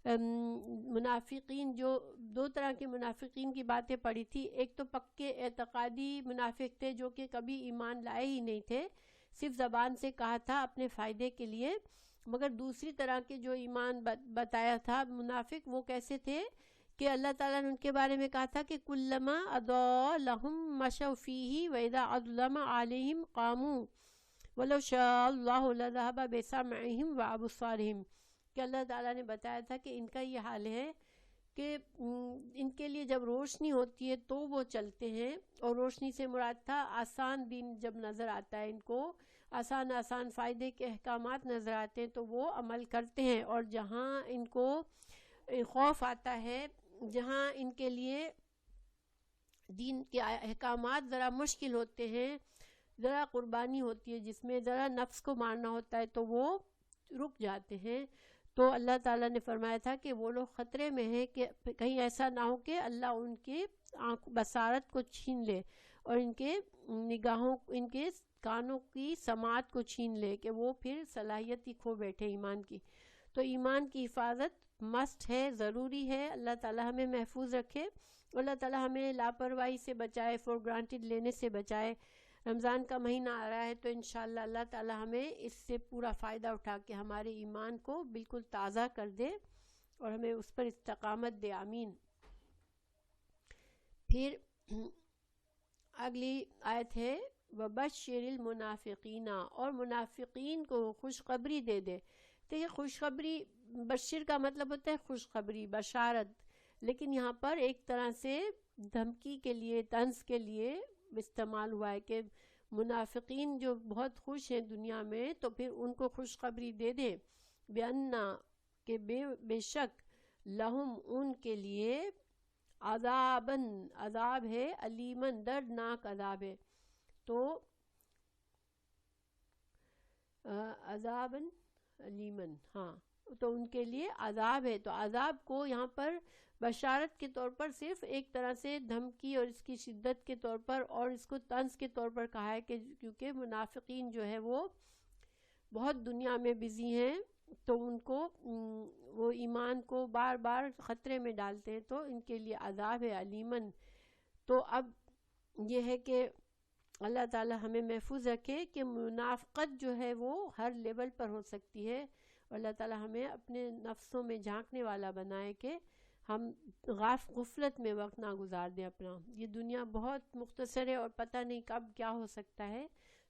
منافقین, جو دو طرح کے منافقین کی باتیں پڑھی تھی. ایک تو پکے اعتقادی منافق تھے جو کہ کبھی ایمان لائے ہی نہیں تھے, صرف زبان سے کہا تھا اپنے فائدے کے لیے. مگر دوسری طرح کے جو ایمان بتایا تھا منافق, وہ کیسے تھے کہ اللہ تعالیٰ نے ان کے بارے میں کہا تھا کہ کلما اضاء لهم مشوا فیہ واذا اظلم علیہم قاموا ولو شاء اللہ لذهب بسمعہم وابصارہم. کہ اللہ تعالیٰ نے بتایا تھا کہ ان کا یہ حال ہے کہ ان کے لیے جب روشنی ہوتی ہے تو وہ چلتے ہیں, اور روشنی سے مراد تھا آسان دین جب نظر آتا ہے ان کو, آسان فائدے کے احکامات نظر آتے ہیں تو وہ عمل کرتے ہیں. اور جہاں ان کو خوف آتا ہے, جہاں ان کے لیے دین کے احکامات ذرا مشکل ہوتے ہیں, ذرا قربانی ہوتی ہے جس میں ذرا نفس کو مارنا ہوتا ہے, تو وہ رک جاتے ہیں. تو اللہ تعالیٰ نے فرمایا تھا کہ وہ لوگ خطرے میں ہیں کہ کہیں ایسا نہ ہو کہ اللہ ان کے بصارت کو چھین لے, اور ان کے نگاہوں, ان کے کانوں کی سماعت کو چھین لے, کہ وہ پھر صلاحیت ہی کھو بیٹھے ایمان کی. تو ایمان کی حفاظت مسٹ ہے, ضروری ہے. اللہ تعالیٰ ہمیں محفوظ رکھے, اللہ تعالیٰ ہمیں لاپرواہی سے بچائے, فور گرانٹیڈ لینے سے بچائے. رمضان کا مہینہ آ رہا ہے تو انشاءاللہ اللہ تعالیٰ ہمیں اس سے پورا فائدہ اٹھا کے ہمارے ایمان کو بالکل تازہ کر دے, اور ہمیں اس پر استقامت دے. آمین. پھر اگلی آیت ہے وَبَشِّرِ الْمُنَافِقِينَ, اور منافقین کو خوشخبری دے دے. دیکھیں خوشخبری, بشر کا مطلب ہوتا ہے خوشخبری, بشارت, لیکن یہاں پر ایک طرح سے دھمکی کے لیے, طنز کے لیے استعمال ہوا ہے کہ منافقین جو بہت خوش ہیں دنیا میں, تو پھر ان کو خوشخبری دے دیں بِأَنَّ, کہ بے شک, لہم, ان کے لیے, عذاباً, عذاب ہے, علیماً, دردناک عذاب ہے. تو عذاباً علیماً, ہاں, تو ان کے لیے عذاب ہے. تو عذاب کو یہاں پر بشارت کے طور پر صرف ایک طرح سے دھمکی اور اس کی شدت کے طور پر, اور اس کو طنز کے طور پر کہا ہے کہ کیونکہ منافقین جو ہے وہ بہت دنیا میں بزی ہیں, تو ان کو وہ ایمان کو بار بار خطرے میں ڈالتے ہیں, تو ان کے لیے عذاب ہے علیماً. تو اب یہ ہے کہ اللہ تعالی ہمیں محفوظ رکھے کہ منافقت جو ہے وہ ہر لیول پر ہو سکتی ہے, اور اللہ تعالی ہمیں اپنے نفسوں میں جھانکنے والا بنائے کہ ہم غفلت میں وقت نہ گزار دیں اپنا. یہ دنیا بہت مختصر ہے اور پتہ نہیں کب کیا ہو سکتا ہے,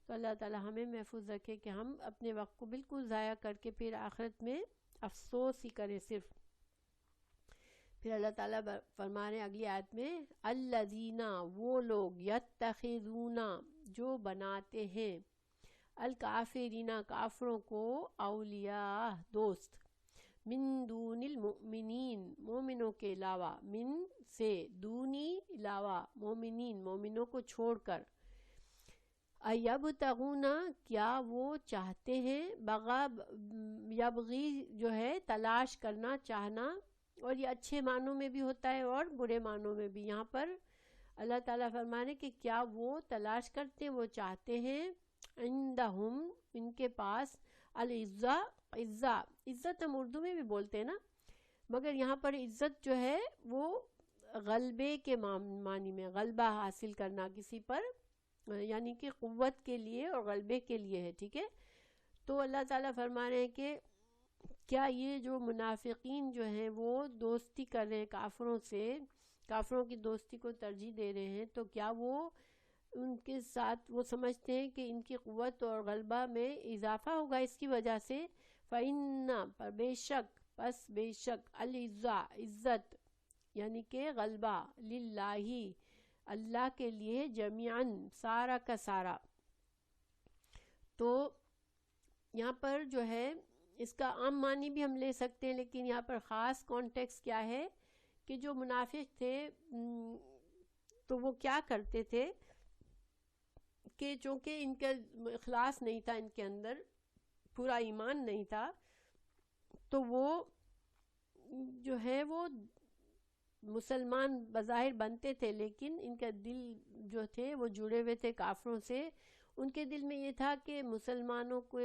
تو اللہ تعالی ہمیں محفوظ رکھے کہ ہم اپنے وقت کو بالکل ضائع کر کے پھر آخرت میں افسوس ہی کریں صرف. پھر اللہ تعالیٰ فرما رہے ہیں اگلی آیت میں, الذین, وہ لوگ, یتخذون, جو بناتے ہیں, الکافرین, کافروں کو, اولیاء, دوست, من دون المؤمنین, مومنوں کے علاوہ, من سے, دونی, علاوہ, مومنین, مومنوں کو چھوڑ کر, ایبتغون, کیا وہ چاہتے ہیں, بغا, یبغی جو ہے تلاش کرنا, چاہنا, اور یہ اچھے معنوں میں بھی ہوتا ہے اور برے معنوں میں بھی. یہاں پر اللہ تعالیٰ فرمانے کہ کیا وہ تلاش کرتے, وہ چاہتے ہیں, عندہم, ان کے پاس, العزہ, عزت ہم اردو میں بھی بولتے ہیں نا, مگر یہاں پر عزت جو ہے وہ غلبے کے معنی میں, غلبہ حاصل کرنا کسی پر, یعنی کہ قوت کے لیے اور غلبے کے لیے ہے, ٹھیک ہے. تو اللہ تعالیٰ فرما رہے ہیں کہ کیا یہ جو منافقین جو ہیں وہ دوستی کر رہے ہیں کافروں سے، کافروں کی دوستی کو ترجیح دے رہے ہیں، تو کیا وہ ان کے ساتھ وہ سمجھتے ہیں کہ ان کی قوت اور غلبہ میں اضافہ ہوگا اس کی وجہ سے؟ فَإِنَّ پر بے شک، پس بے شک، العزہ عزت یعنی کہ غلبہ، للہ اللہ کے لیے، جمیعاً سارا کا سارا. تو یہاں پر جو ہے اس کا عام معنی بھی ہم لے سکتے ہیں، لیکن یہاں پر خاص کانٹیکس کیا ہے کہ جو منافق تھے تو وہ کیا کرتے تھے کہ چونکہ ان کا اخلاص نہیں تھا، ان کے اندر پورا ایمان نہیں تھا، تو وہ جو ہے وہ مسلمان بظاہر بنتے تھے، لیکن ان کا دل جو تھے وہ جڑے ہوئے تھے کافروں سے. ان کے دل میں یہ تھا کہ مسلمانوں کو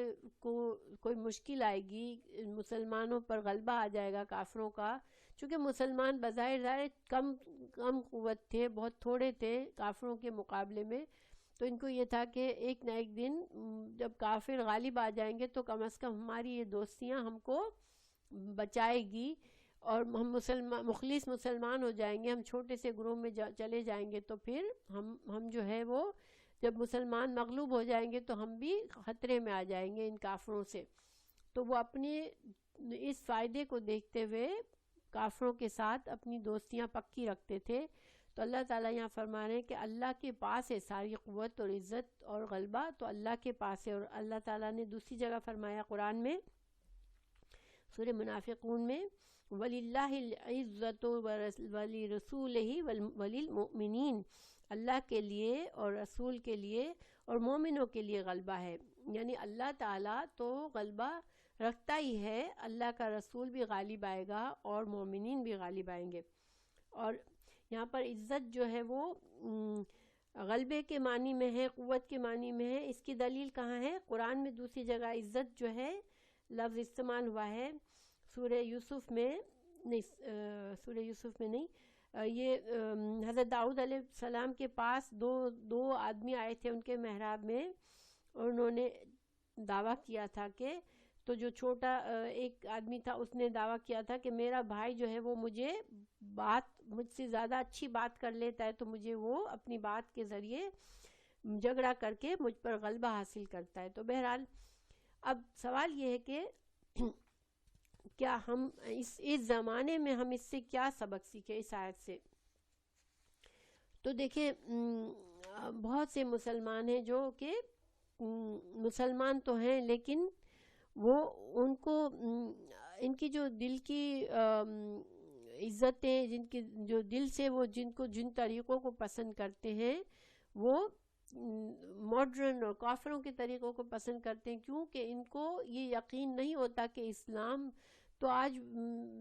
کوئی مشکل آئے گی، مسلمانوں پر غلبہ آ جائے گا کافروں کا، چونکہ مسلمان بظاہر کم قوت تھے، بہت تھوڑے تھے کافروں کے مقابلے میں. تو ان کو یہ تھا کہ ایک نہ ایک دن جب کافر غالب آ جائیں گے تو کم از کم ہماری یہ دوستیاں ہم کو بچائے گی، اور ہم مخلص مسلمان ہو جائیں گے، ہم چھوٹے سے گروہ میں چلے جائیں گے، تو پھر ہم جو ہے وہ جب مسلمان مغلوب ہو جائیں گے تو ہم بھی خطرے میں آ جائیں گے ان کافروں سے. تو وہ اپنے اس فائدے کو دیکھتے ہوئے کافروں کے ساتھ اپنی دوستیاں پکی رکھتے تھے. تو اللہ تعالیٰ یہاں فرما رہے ہیں کہ اللہ کے پاس ہے ساری قوت اور عزت اور غلبہ، تو اللہ کے پاس ہے. اور اللہ تعالیٰ نے دوسری جگہ فرمایا قرآن میں سورہ منافقون میں، وَلِلَّهِ الْعِزَّةُ وَلِرَسُولِهِ وَلِلْمُؤْمِنِينَ، اللہ کے لیے اور رسول کے لیے اور مومنوں کے لیے غلبہ ہے. یعنی اللہ تعالیٰ تو غلبہ رکھتا ہی ہے، اللہ کا رسول بھی غالب آئے گا اور مومنین بھی غالب آئیں گے. اور یہاں پر عزت جو ہے وہ غلبے کے معنی میں ہے، قوت کے معنی میں ہے. اس کی دلیل کہاں ہے؟ قرآن میں دوسری جگہ عزت جو ہے لفظ استعمال ہوا ہے سورہ یوسف میں نہیں، یہ حضرت داؤد علیہ السلام کے پاس دو آدمی آئے تھے ان کے محراب میں، اور انہوں نے دعویٰ کیا تھا کہ، تو جو چھوٹا ایک آدمی تھا اس نے دعویٰ کیا تھا کہ میرا بھائی جو ہے وہ مجھ سے زیادہ اچھی بات کر لیتا ہے، تو مجھے وہ اپنی بات کے ذریعے جھگڑا کر کے مجھ پر غلبہ حاصل کرتا ہے. تو بہرحال اب سوال یہ ہے کہ کیا ہم اس زمانے میں ہم اس سے کیا سبق سیکھیں اس آیت سے؟ تو دیکھیں بہت سے مسلمان ہیں جو کہ مسلمان تو ہیں، لیکن وہ ان کو ان کی جو دل کی عزتیں، جن کی جو دل سے وہ جن طریقوں کو پسند کرتے ہیں وہ ماڈرن اور کافروں کے طریقوں کو پسند کرتے ہیں، کیونکہ ان کو یہ یقین نہیں ہوتا کہ اسلام تو آج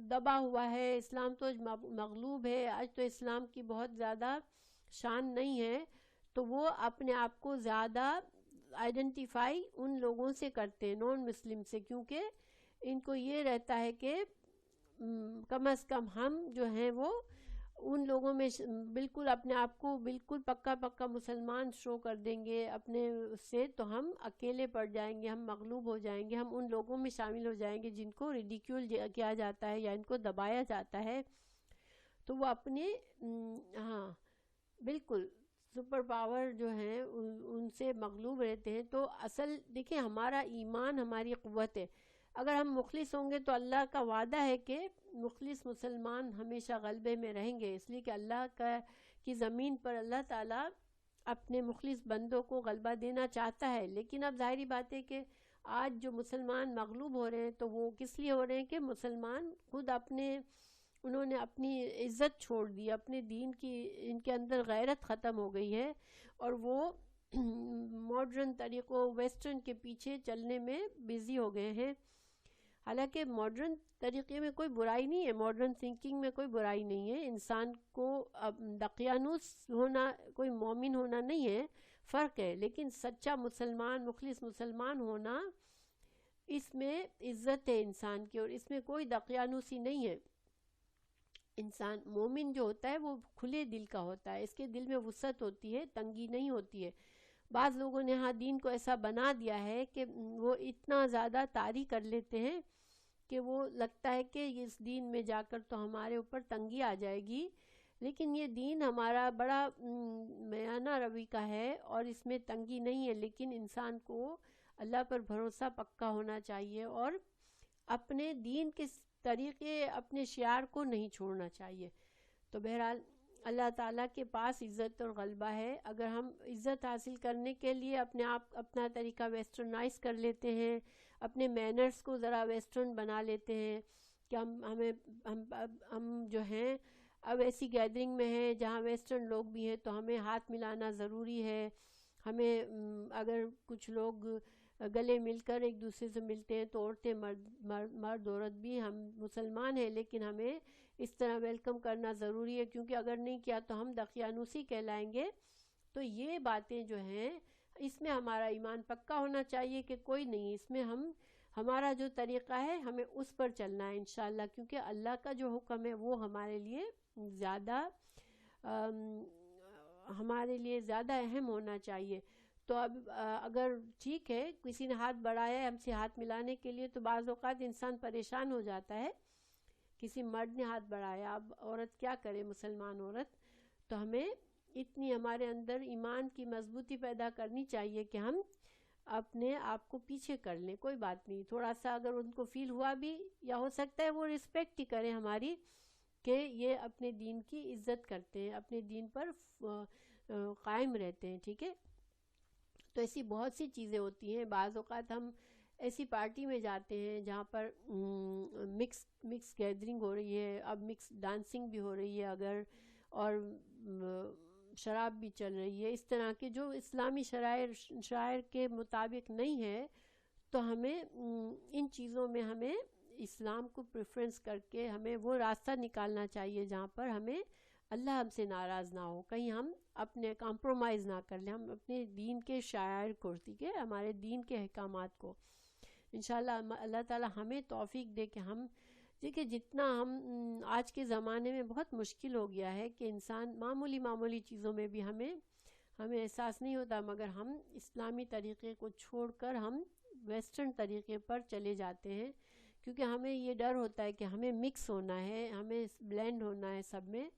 دبا ہوا ہے، اسلام تو آج مغلوب ہے، آج تو اسلام کی بہت زیادہ شان نہیں ہے. تو وہ اپنے آپ کو زیادہ آئیڈینٹیفائی ان لوگوں سے کرتے ہیں، نان مسلم سے، کیونکہ ان کو یہ رہتا ہے کہ کم از کم ہم جو ہیں وہ ان لوگوں میں بالکل اپنے آپ کو بالکل پکا مسلمان شو کر دیں گے اپنے سے، تو ہم اکیلے پڑ جائیں گے، ہم مغلوب ہو جائیں گے، ہم ان لوگوں میں شامل ہو جائیں گے جن کو ریڈیکیول کیا جاتا ہے یا ان کو دبایا جاتا ہے. تو وہ اپنے ہاں بالکل سپر پاور جو ہیں ان سے مغلوب رہتے ہیں. تو اصل دیکھیں ہمارا ایمان ہماری قوت ہے. اگر ہم مخلص ہوں گے تو اللہ کا وعدہ ہے کہ مخلص مسلمان ہمیشہ غلبے میں رہیں گے، اس لیے کہ اللہ کی زمین پر اللہ تعالیٰ اپنے مخلص بندوں کو غلبہ دینا چاہتا ہے. لیکن اب ظاہری بات ہے کہ آج جو مسلمان مغلوب ہو رہے ہیں تو وہ کس لیے ہو رہے ہیں کہ مسلمان خود انہوں نے اپنی عزت چھوڑ دی، اپنے دین کی ان کے اندر غیرت ختم ہو گئی ہے، اور وہ ماڈرن طریقوں ویسٹرن کے پیچھے چلنے میں بیزی ہو گئے ہیں. حالانکہ ماڈرن طریقے میں کوئی برائی نہیں ہے، ماڈرن تھنکنگ میں کوئی برائی نہیں ہے، انسان کو دقیانوس ہونا کوئی مومن ہونا نہیں ہے، فرق ہے. لیکن سچا مسلمان مخلص مسلمان ہونا، اس میں عزت ہے انسان کی، اور اس میں کوئی دقیانوسی نہیں ہے. انسان مومن جو ہوتا ہے وہ کھلے دل کا ہوتا ہے، اس کے دل میں وسعت ہوتی ہے، تنگی نہیں ہوتی ہے. بعض لوگوں نے دین کو ایسا بنا دیا ہے کہ وہ اتنا زیادہ طاری کر لیتے ہیں کہ وہ لگتا ہے کہ اس دین میں جا کر تو ہمارے اوپر تنگی آ جائے گی، لیکن یہ دین ہمارا بڑا میانہ روی کا ہے اور اس میں تنگی نہیں ہے، لیکن انسان کو اللہ پر بھروسہ پکا ہونا چاہیے اور اپنے دین کے طریقے، اپنے شعار کو نہیں چھوڑنا چاہیے۔ تو بہرحال اللہ تعالیٰ کے پاس عزت اور غلبہ ہے۔ اگر ہم عزت حاصل کرنے کے لیے اپنا طریقہ ویسٹرنائز کر لیتے ہیں، اپنے مینرز کو ذرا ویسٹرن بنا لیتے ہیں کہ ہم جو ہیں اب ایسی گیدرنگ میں ہیں جہاں ویسٹرن لوگ بھی ہیں تو ہمیں ہاتھ ملانا ضروری ہے، ہمیں اگر کچھ لوگ گلے مل کر ایک دوسرے سے ملتے ہیں تو عورتیں مرد عورت بھی، ہم مسلمان ہیں لیکن ہمیں اس طرح ویلکم کرنا ضروری ہے، کیونکہ اگر نہیں کیا تو ہم دقیانوسی کہلائیں گے۔ تو یہ باتیں جو ہیں اس میں ہمارا ایمان پکا ہونا چاہیے کہ کوئی نہیں، اس میں ہمارا جو طریقہ ہے ہمیں اس پر چلنا ہے انشاءاللہ، کیونکہ اللہ کا جو حکم ہے وہ ہمارے لیے زیادہ اہم ہونا چاہیے۔ تو اب اگر ٹھیک ہے کسی نے ہاتھ بڑھایا ہے ہم سے ہاتھ ملانے کے لیے تو بعض اوقات انسان پریشان ہو جاتا ہے، کسی مرد نے ہاتھ بڑھایا، اب عورت کیا کرے، مسلمان عورت، تو ہمیں اتنی ہمارے اندر ایمان کی مضبوطی پیدا کرنی چاہیے کہ ہم اپنے آپ کو پیچھے کر لیں، کوئی بات نہیں، تھوڑا سا اگر ان کو فیل ہوا بھی، یا ہو سکتا ہے وہ رسپیکٹ ہی کریں ہماری کہ یہ اپنے دین کی عزت کرتے ہیں، اپنے دین پر قائم رہتے ہیں، ٹھیک ہے۔ تو ایسی بہت سی چیزیں ہوتی ہیں، بعض اوقات ہم ایسی پارٹی میں جاتے ہیں جہاں پر مکس گیدرنگ ہو رہی ہے، اب مکس ڈانسنگ بھی ہو رہی ہے اگر، اور شراب بھی چل رہی ہے، اس طرح کے جو اسلامی شرائع کے مطابق نہیں ہے، تو ہمیں ان چیزوں میں ہمیں اسلام کو پریفرنس کر کے ہمیں وہ راستہ نکالنا چاہیے جہاں پر ہمیں اللہ ہم سے ناراض نہ ہو، کہیں ہم اپنے کمپرومائز نہ کر لیں، ہم اپنے دین کے شعائر کو، ٹھیک ہے، ہمارے دین کے احکامات کو انشاءاللہ اللہ تعالی ہمیں توفیق دے کہ ہم دیکھیں جتنا ہم آج کے زمانے میں بہت مشکل ہو گیا ہے کہ انسان معمولی چیزوں میں بھی ہمیں احساس نہیں ہوتا، مگر ہم اسلامی طریقے کو چھوڑ کر ہم ویسٹرن طریقے پر چلے جاتے ہیں، کیونکہ ہمیں یہ ڈر ہوتا ہے کہ ہمیں مکس ہونا ہے، ہمیں بلینڈ ہونا ہے سب میں،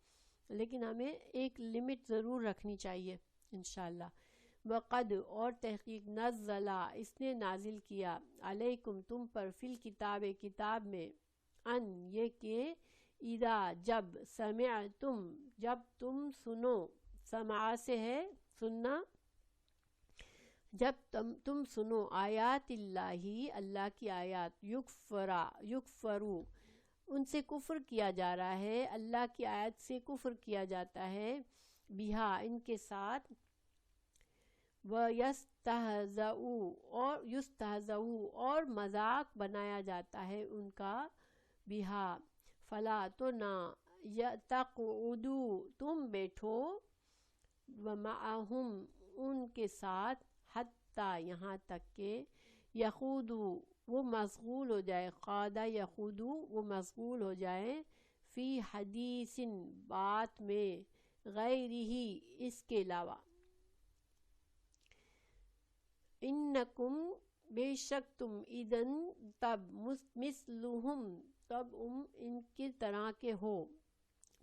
لیکن ہمیں ایک لمٹ ضرور رکھنی چاہیے انشاءاللہ۔ وقد اور تحقیق نزلہ اس نے نازل کیا، علیکم تم پر، فی الکتاب کتاب میں، ان یہ کہ اذا جب، سمعتم جب تم سنو، سمع سے ہے سننا، جب تم سنو، آیات اللہ اللہ کی آیات، یکفرو ان سے کفر کیا جا رہا ہے، اللہ کی آیت سے کفر کیا جاتا ہے، بہا ان کے ساتھ، یستہزئوا اور مذاق بنایا جاتا ہے ان کا، بہا فلا تو نہ، تقعدوا تم بیٹھو، ومعہم ان کے ساتھ، حتیٰ یہاں تک کہ، یخوضوا وہ مشغول ہو جائے، قادہ یخوضوا وہ مشغول ہو جائے، فی حدیث بات میں، غیرہ اس کے علاوہ، انکم بے شک تم، اذن تب، مثلہم تب ان کی طرح کے ہو،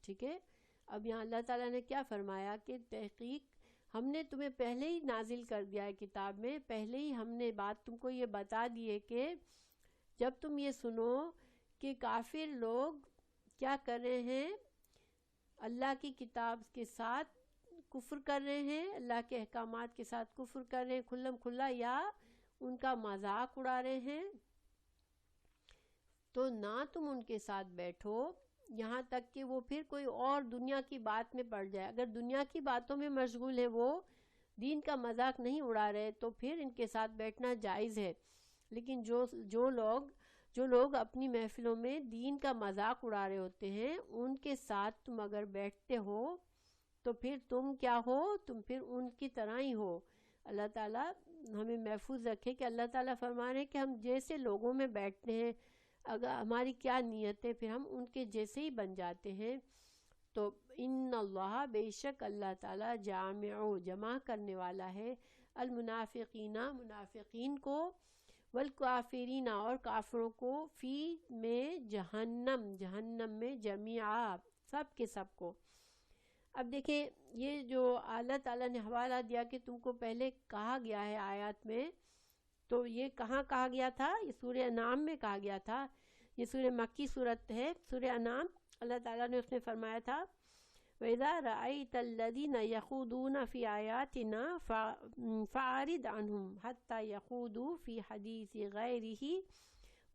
ٹھیک ہے۔ اب یہاں اللہ تعالیٰ نے کیا فرمایا کہ تحقیق ہم نے تمہیں پہلے ہی نازل کر دیا ہے کتاب میں، پہلے ہی ہم نے بات تم کو یہ بتا دی ہے کہ جب تم یہ سنو کہ کافر لوگ کیا کر رہے ہیں، اللہ کی کتاب کے ساتھ کفر کر رہے ہیں، اللہ کے احکامات کے ساتھ کفر کر رہے ہیں کھلم کھلا، یا ان کا مذاق اڑا رہے ہیں، تو نہ تم ان کے ساتھ بیٹھو یہاں تک کہ وہ پھر کوئی اور دنیا کی بات میں پڑ جائے۔ اگر دنیا کی باتوں میں مشغول ہے، وہ دین کا مذاق نہیں اڑا رہے، تو پھر ان کے ساتھ بیٹھنا جائز ہے، لیکن جو لوگ اپنی محفلوں میں دین کا مذاق اڑا رہے ہوتے ہیں، ان کے ساتھ تم اگر بیٹھتے ہو تو پھر تم کیا ہو، تم پھر ان کی طرح ہی ہو۔ اللہ تعالیٰ ہمیں محفوظ رکھے کہ اللہ تعالیٰ فرما رہے ہیں کہ ہم جیسے لوگوں میں بیٹھتے ہیں، اگر ہماری کیا نیت ہے پھر ہم ان کے جیسے ہی بن جاتے ہیں۔ تو ان اللہ بے شک اللہ تعالیٰ، جامع جمع کرنے والا ہے، المنافقین منافقین کو، والکافرین اور کافروں کو فی میں جہنم میں جمیعا سب کے سب کو. اب دیکھیں یہ جو اللہ تعالیٰ نے حوالہ دیا کہ تم کو پہلے کہا گیا ہے آیات میں، تو یہ کہاں کہا گیا تھا؟ یہ سورہ انعام میں کہا گیا تھا. یہ سورہ مکی صورت ہے سورہ انعام. اللہ تعالیٰ نے اس میں فرمایا تھا وَإِذَا رَأَيْتَ الَّذِينَ يَخُوضُونَ فِي آيَاتِنَا فَأَعْرِضْ عَنْهُمْ حَتَّى يَخُوضُوا فِي حَدِيثٍ غَيْرِهِ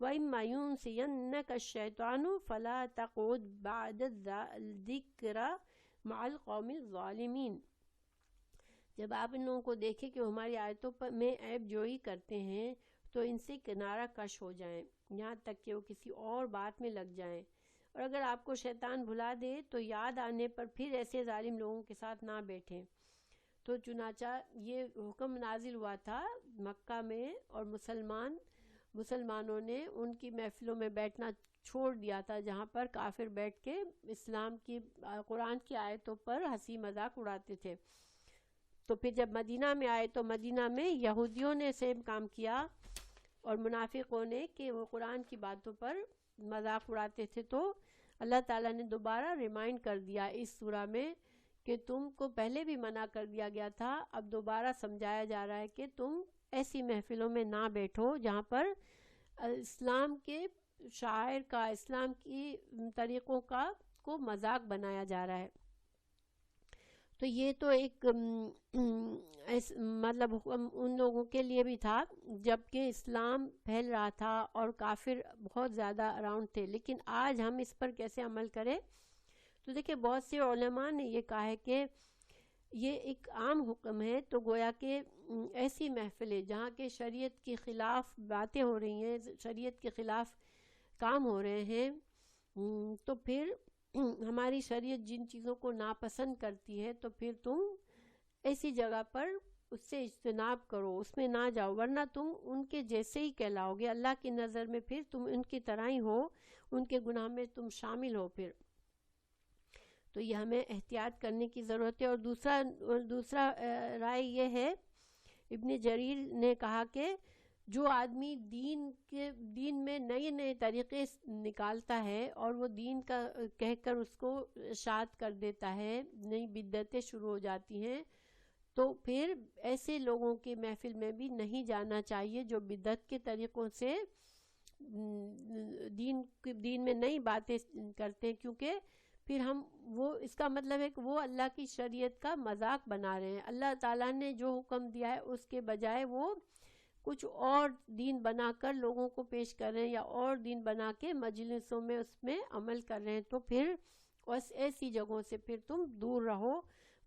وَإِمَّا يُنْسِيَنَّكَ الشَّيْطَانُ فَلَا تَقْعُدْ بَعْدَ الذِّكْرَى مع القوم الظالمین. جب آپ ان لوگوں کو دیکھیں کہ وہ ہماری آیتوں میں عیب جوئی کرتے ہیں تو ان سے کنارہ کش ہو جائیں یہاں تک کہ وہ کسی اور بات میں لگ جائیں، اور اگر آپ کو شیطان بھلا دے تو یاد آنے پر پھر ایسے ظالم لوگوں کے ساتھ نہ بیٹھیں. تو چنانچہ یہ حکم نازل ہوا تھا مکہ میں، اور مسلمانوں نے ان کی محفلوں میں بیٹھنا چھوڑ دیا تھا جہاں پر کافر بیٹھ کے اسلام کی قرآن کی آیتوں پر ہنسی مذاق اڑاتے تھے. تو پھر جب مدینہ میں آئے تو مدینہ میں یہودیوں نے سیم کام کیا اور منافقوں نے کہ وہ قرآن کی باتوں پر مذاق اڑاتے تھے. تو اللہ تعالیٰ نے دوبارہ ریمائنڈ کر دیا اس سورہ میں کہ تم کو پہلے بھی منع کر دیا گیا تھا، اب دوبارہ سمجھایا جا رہا ہے کہ تم ایسی محفلوں میں نہ بیٹھو جہاں پر اسلام کے شاعر کا، اسلام کی طریقوں کا کو مذاق بنایا جا رہا ہے. تو یہ تو ایک مطلب حکم ان لوگوں کے لیے بھی تھا جب کہ اسلام پھیل رہا تھا اور کافر بہت زیادہ اراؤنڈ تھے. لیکن آج ہم اس پر کیسے عمل کریں؟ تو دیکھیں بہت سے علماء نے یہ کہا ہے کہ یہ ایک عام حکم ہے. تو گویا کہ ایسی محفلیں جہاں کے شریعت کے خلاف باتیں ہو رہی ہیں، شریعت کے خلاف کام ہو رہے ہیں، تو پھر ہماری شریعت جن چیزوں کو ناپسند کرتی ہے تو پھر تم ایسی جگہ پر اس سے اجتناب کرو، اس میں نہ جاؤ، ورنہ تم ان کے جیسے ہی کہلاؤ گے. اللہ کی نظر میں پھر تم ان کی طرح ہی ہو، ان کے گناہ میں تم شامل ہو. پھر تو یہ ہمیں احتیاط کرنے کی ضرورت ہے. اور دوسرا رائے یہ ہے، ابن جریر نے کہا کہ جو آدمی دین میں نئے طریقے نکالتا ہے اور وہ دین کا کہہ کر اس کو اشاعت کر دیتا ہے، نئی بدعتیں شروع ہو جاتی ہیں، تو پھر ایسے لوگوں کی محفل میں بھی نہیں جانا چاہیے جو بدعت کے طریقوں سے دین میں نئی باتیں کرتے ہیں، کیونکہ پھر اس کا مطلب ہے کہ وہ اللہ کی شریعت کا مذاق بنا رہے ہیں. اللہ تعالیٰ نے جو حکم دیا ہے اس کے بجائے وہ کچھ اور دین بنا کر لوگوں کو پیش کر رہے ہیں، یا اور دین بنا کے مجلسوں میں اس میں عمل کر رہے ہیں. تو پھر ایسی جگہوں سے پھر تم دور رہو،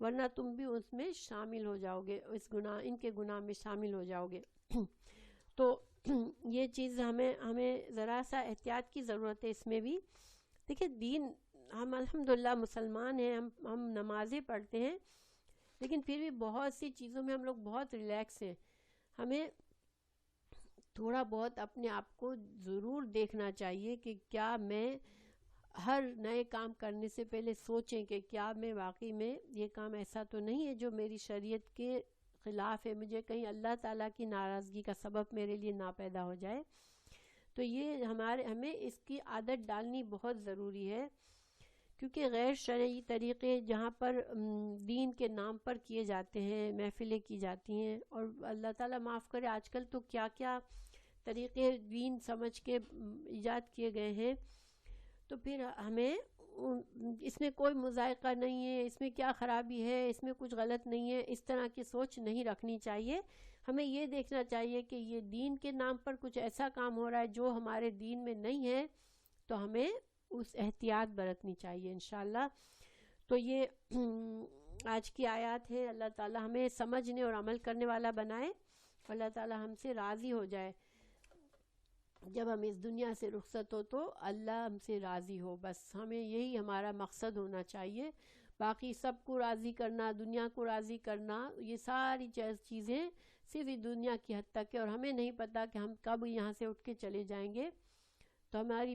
ورنہ تم بھی اس میں شامل ہو جاؤ گے، ان کے گناہ میں شامل ہو جاؤ گے. تو یہ چیز ہمیں ذرا سا احتیاط کی ضرورت ہے اس میں بھی. دیکھیں دین، ہم الحمدللہ مسلمان ہیں، ہم نمازیں پڑھتے ہیں، لیکن پھر بھی بہت سی چیزوں میں ہم لوگ بہت ریلیکس ہیں. ہمیں تھوڑا بہت اپنے آپ کو ضرور دیکھنا چاہیے کہ کیا میں ہر نئے کام کرنے سے پہلے سوچیں کہ کیا میں واقعی میں یہ کام ایسا تو نہیں ہے جو میری شریعت کے خلاف ہے، مجھے کہیں اللہ تعالیٰ کی ناراضگی کا سبب میرے لیے نہ پیدا ہو جائے. تو یہ ہمیں اس کی عادت ڈالنی بہت ضروری ہے، کیونکہ غیر شرعی طریقے جہاں پر دین کے نام پر کیے جاتے ہیں، محفلیں کی جاتی ہیں، اور اللہ تعالیٰ معاف کرے آج کل تو کیا کیا طریقے دین سمجھ کے ایجاد کیے گئے ہیں. تو پھر ہمیں اس میں کوئی مذائقہ نہیں ہے، اس میں کیا خرابی ہے، اس میں کچھ غلط نہیں ہے، اس طرح کی سوچ نہیں رکھنی چاہیے. ہمیں یہ دیکھنا چاہیے کہ یہ دین کے نام پر کچھ ایسا کام ہو رہا ہے جو ہمارے دین میں نہیں ہے، تو ہمیں اس احتیاط برتنی چاہیے انشاءاللہ. تو یہ آج کی آیات ہے. اللہ تعالی ہمیں سمجھنے اور عمل کرنے والا بنائے. اللہ تعالی ہم سے راضی ہو جائے. جب ہم اس دنیا سے رخصت ہو تو اللہ ہم سے راضی ہو، بس ہمیں یہی ہمارا مقصد ہونا چاہیے. باقی سب کو راضی کرنا، دنیا کو راضی کرنا، یہ ساری چیزیں صرف دنیا کی حد تک ہے، اور ہمیں نہیں پتہ کہ ہم کب یہاں سے اٹھ کے چلے جائیں گے. تو ہماری